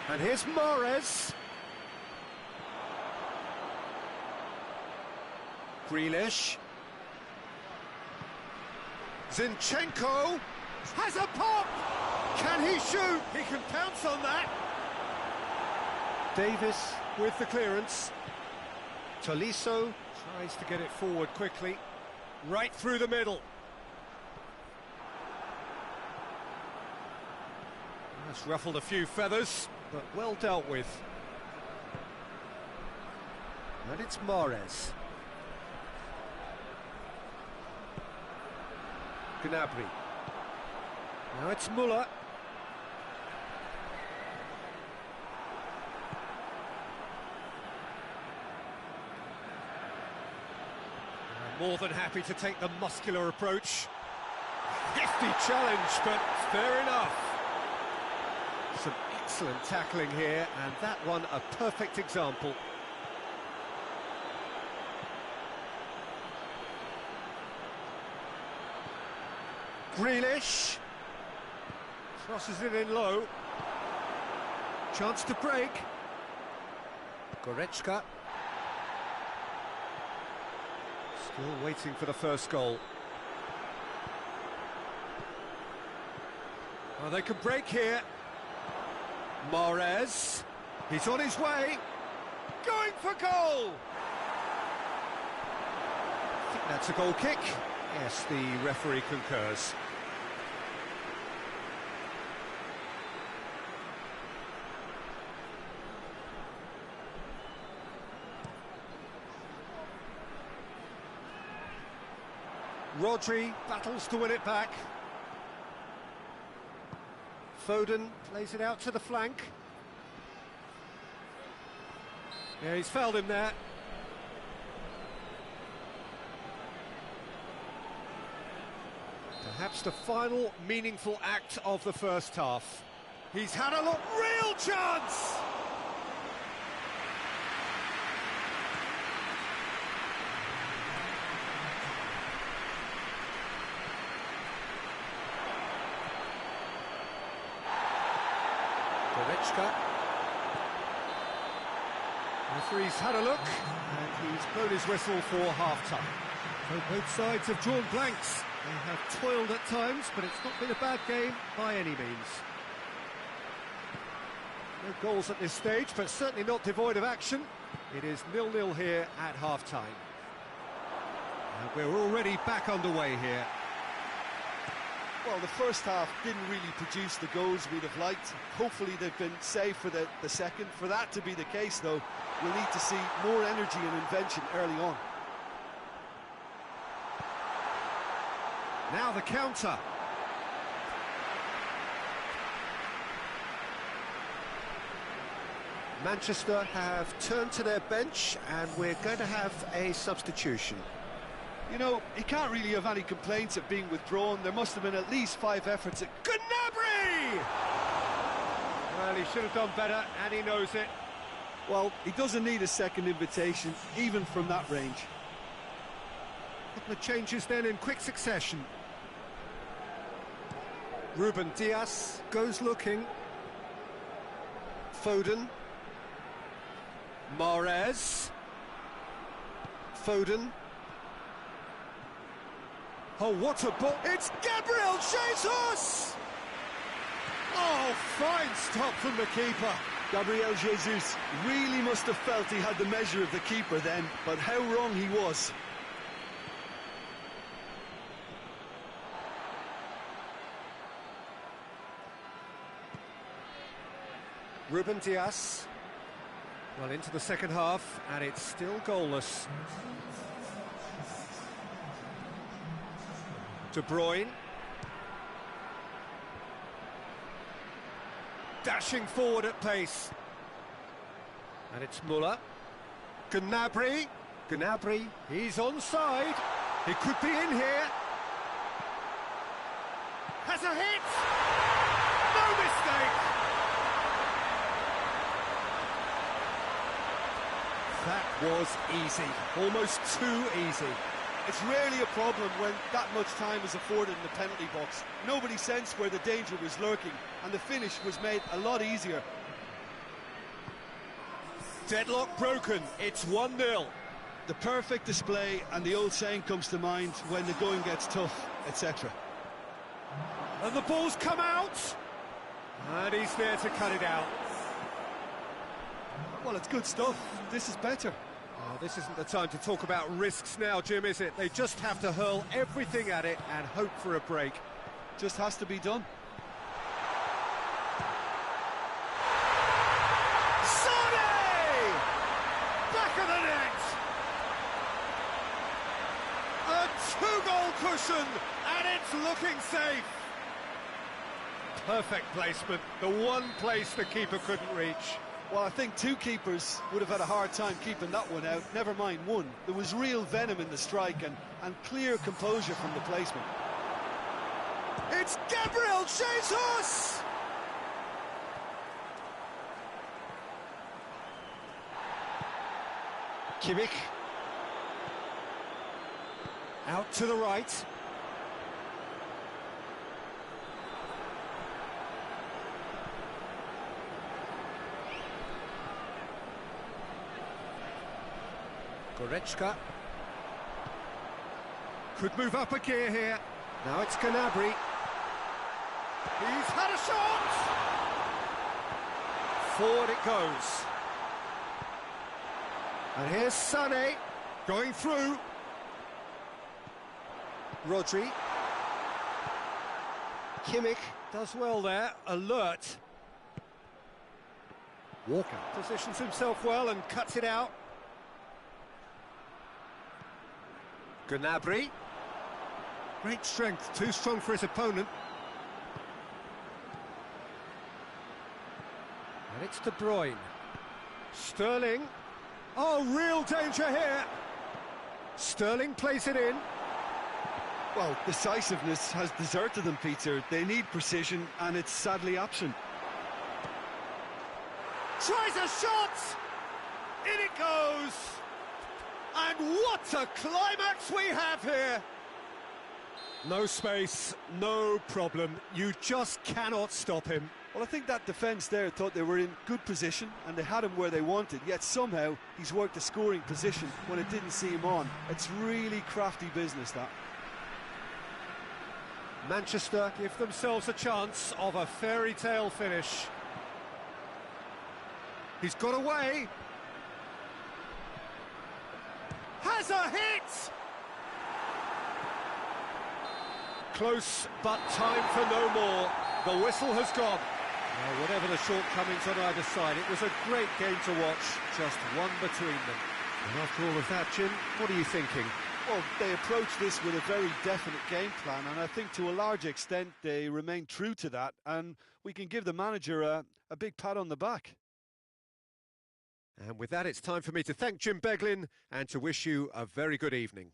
And here's Mahrez. Grealish. Zinchenko has a pop! Can he shoot? He can pounce on that. Davis with the clearance. Tolisso tries to get it forward quickly. Right through the middle. That's ruffled a few feathers, but well dealt with. And it's Mahrez. Gnabry. Now it's Muller. More than happy to take the muscular approach. Hefty challenge, but fair enough. Some excellent tackling here, and that one a perfect example. Grealish. Crosses it in low. Chance to break. Goretzka. Still waiting for the first goal. Oh, they could break here. Mahrez. He's on his way. Going for goal! I think that's a goal kick. Yes, the referee concurs. Rodri battles to win it back. Foden plays it out to the flank. Yeah, he's fouled him there. Perhaps the final meaningful act of the first half. He's had a real chance! Goretzka. The referee's had a look, and he's blown his whistle for half-time. So both sides have drawn blanks. They have toiled at times, but it's not been a bad game by any means. No goals at this stage, but certainly not devoid of action. It is 0-0 here at half-time. And we're already back underway here. Well, the first half didn't really produce the goals we'd have liked. Hopefully they've been saved for the second. For that to be the case, though, we'll need to see more energy and invention early on. Now the counter. Manchester have turned to their bench, and we're going to have a substitution. You know, he can't really have any complaints at being withdrawn. There must have been at least 5 efforts at... Gnabry! Well, he should have done better, and he knows it. Well, he doesn't need a second invitation, even from that range. A couple of changes then in quick succession. Ruben Dias goes looking. Foden. Mahrez. Foden. Oh, what a ball! It's Gabriel Jesus! Oh, fine stop from the keeper. Gabriel Jesus really must have felt he had the measure of the keeper then, but how wrong he was. Ruben Dias. Well, into the second half, and it's still goalless. De Bruyne. Dashing forward at pace. And it's Muller. Gnabry. Gnabry, he's onside. He could be in here. Has a hit! No mistake! That was easy. Almost too easy. It's rarely a problem when that much time is afforded in the penalty box. Nobody sensed where the danger was lurking, and the finish was made a lot easier. Deadlock broken. It's 1-0. The perfect display, and the old saying comes to mind, when the going gets tough, etc. And the ball's come out. And he's there to cut it out. Well, it's good stuff. This is better. Oh, this isn't the time to talk about risks now, Jim, is it? They just have to hurl everything at it and hope for a break. Just has to be done. Sane! Back of the net! A 2-goal cushion, and it's looking safe. Perfect placement, the one place the keeper couldn't reach. Well, I think 2 keepers would have had a hard time keeping that one out, never mind 1. There was real venom in the strike and clear composure from the placement. It's Gabriel Jesus! Kimmich. Out to the right. Goretzka. Could move up a gear here. Now it's Gnabry. He's had a shot! Forward it goes. And here's Sané going through. Rodri. Kimmich does well there, alert. Walker positions himself well and cuts it out. Gnabry. Great strength, too strong for his opponent. And it's De Bruyne. Sterling. Oh, real danger here. Sterling plays it in. Well, decisiveness has deserted them, Peter. They need precision, and it's sadly absent. Tries a shot! In it goes! And what a climax we have here! No space, no problem. You just cannot stop him. Well, I think that defence there thought they were in good position and they had him where they wanted, yet somehow he's worked a scoring position when it didn't see him on. It's really crafty business, that. Manchester give themselves a chance of a fairy tale finish. He's got away. Has a hit! Close, but time for no more. The whistle has gone. Well, whatever the shortcomings on either side, it was a great game to watch, just one between them. And after all of that, Jim, what are you thinking? Well, they approached this with a very definite game plan, and I think to a large extent they remain true to that, and we can give the manager a big pat on the back. And with that, it's time for me to thank Jim Beglin and to wish you a very good evening.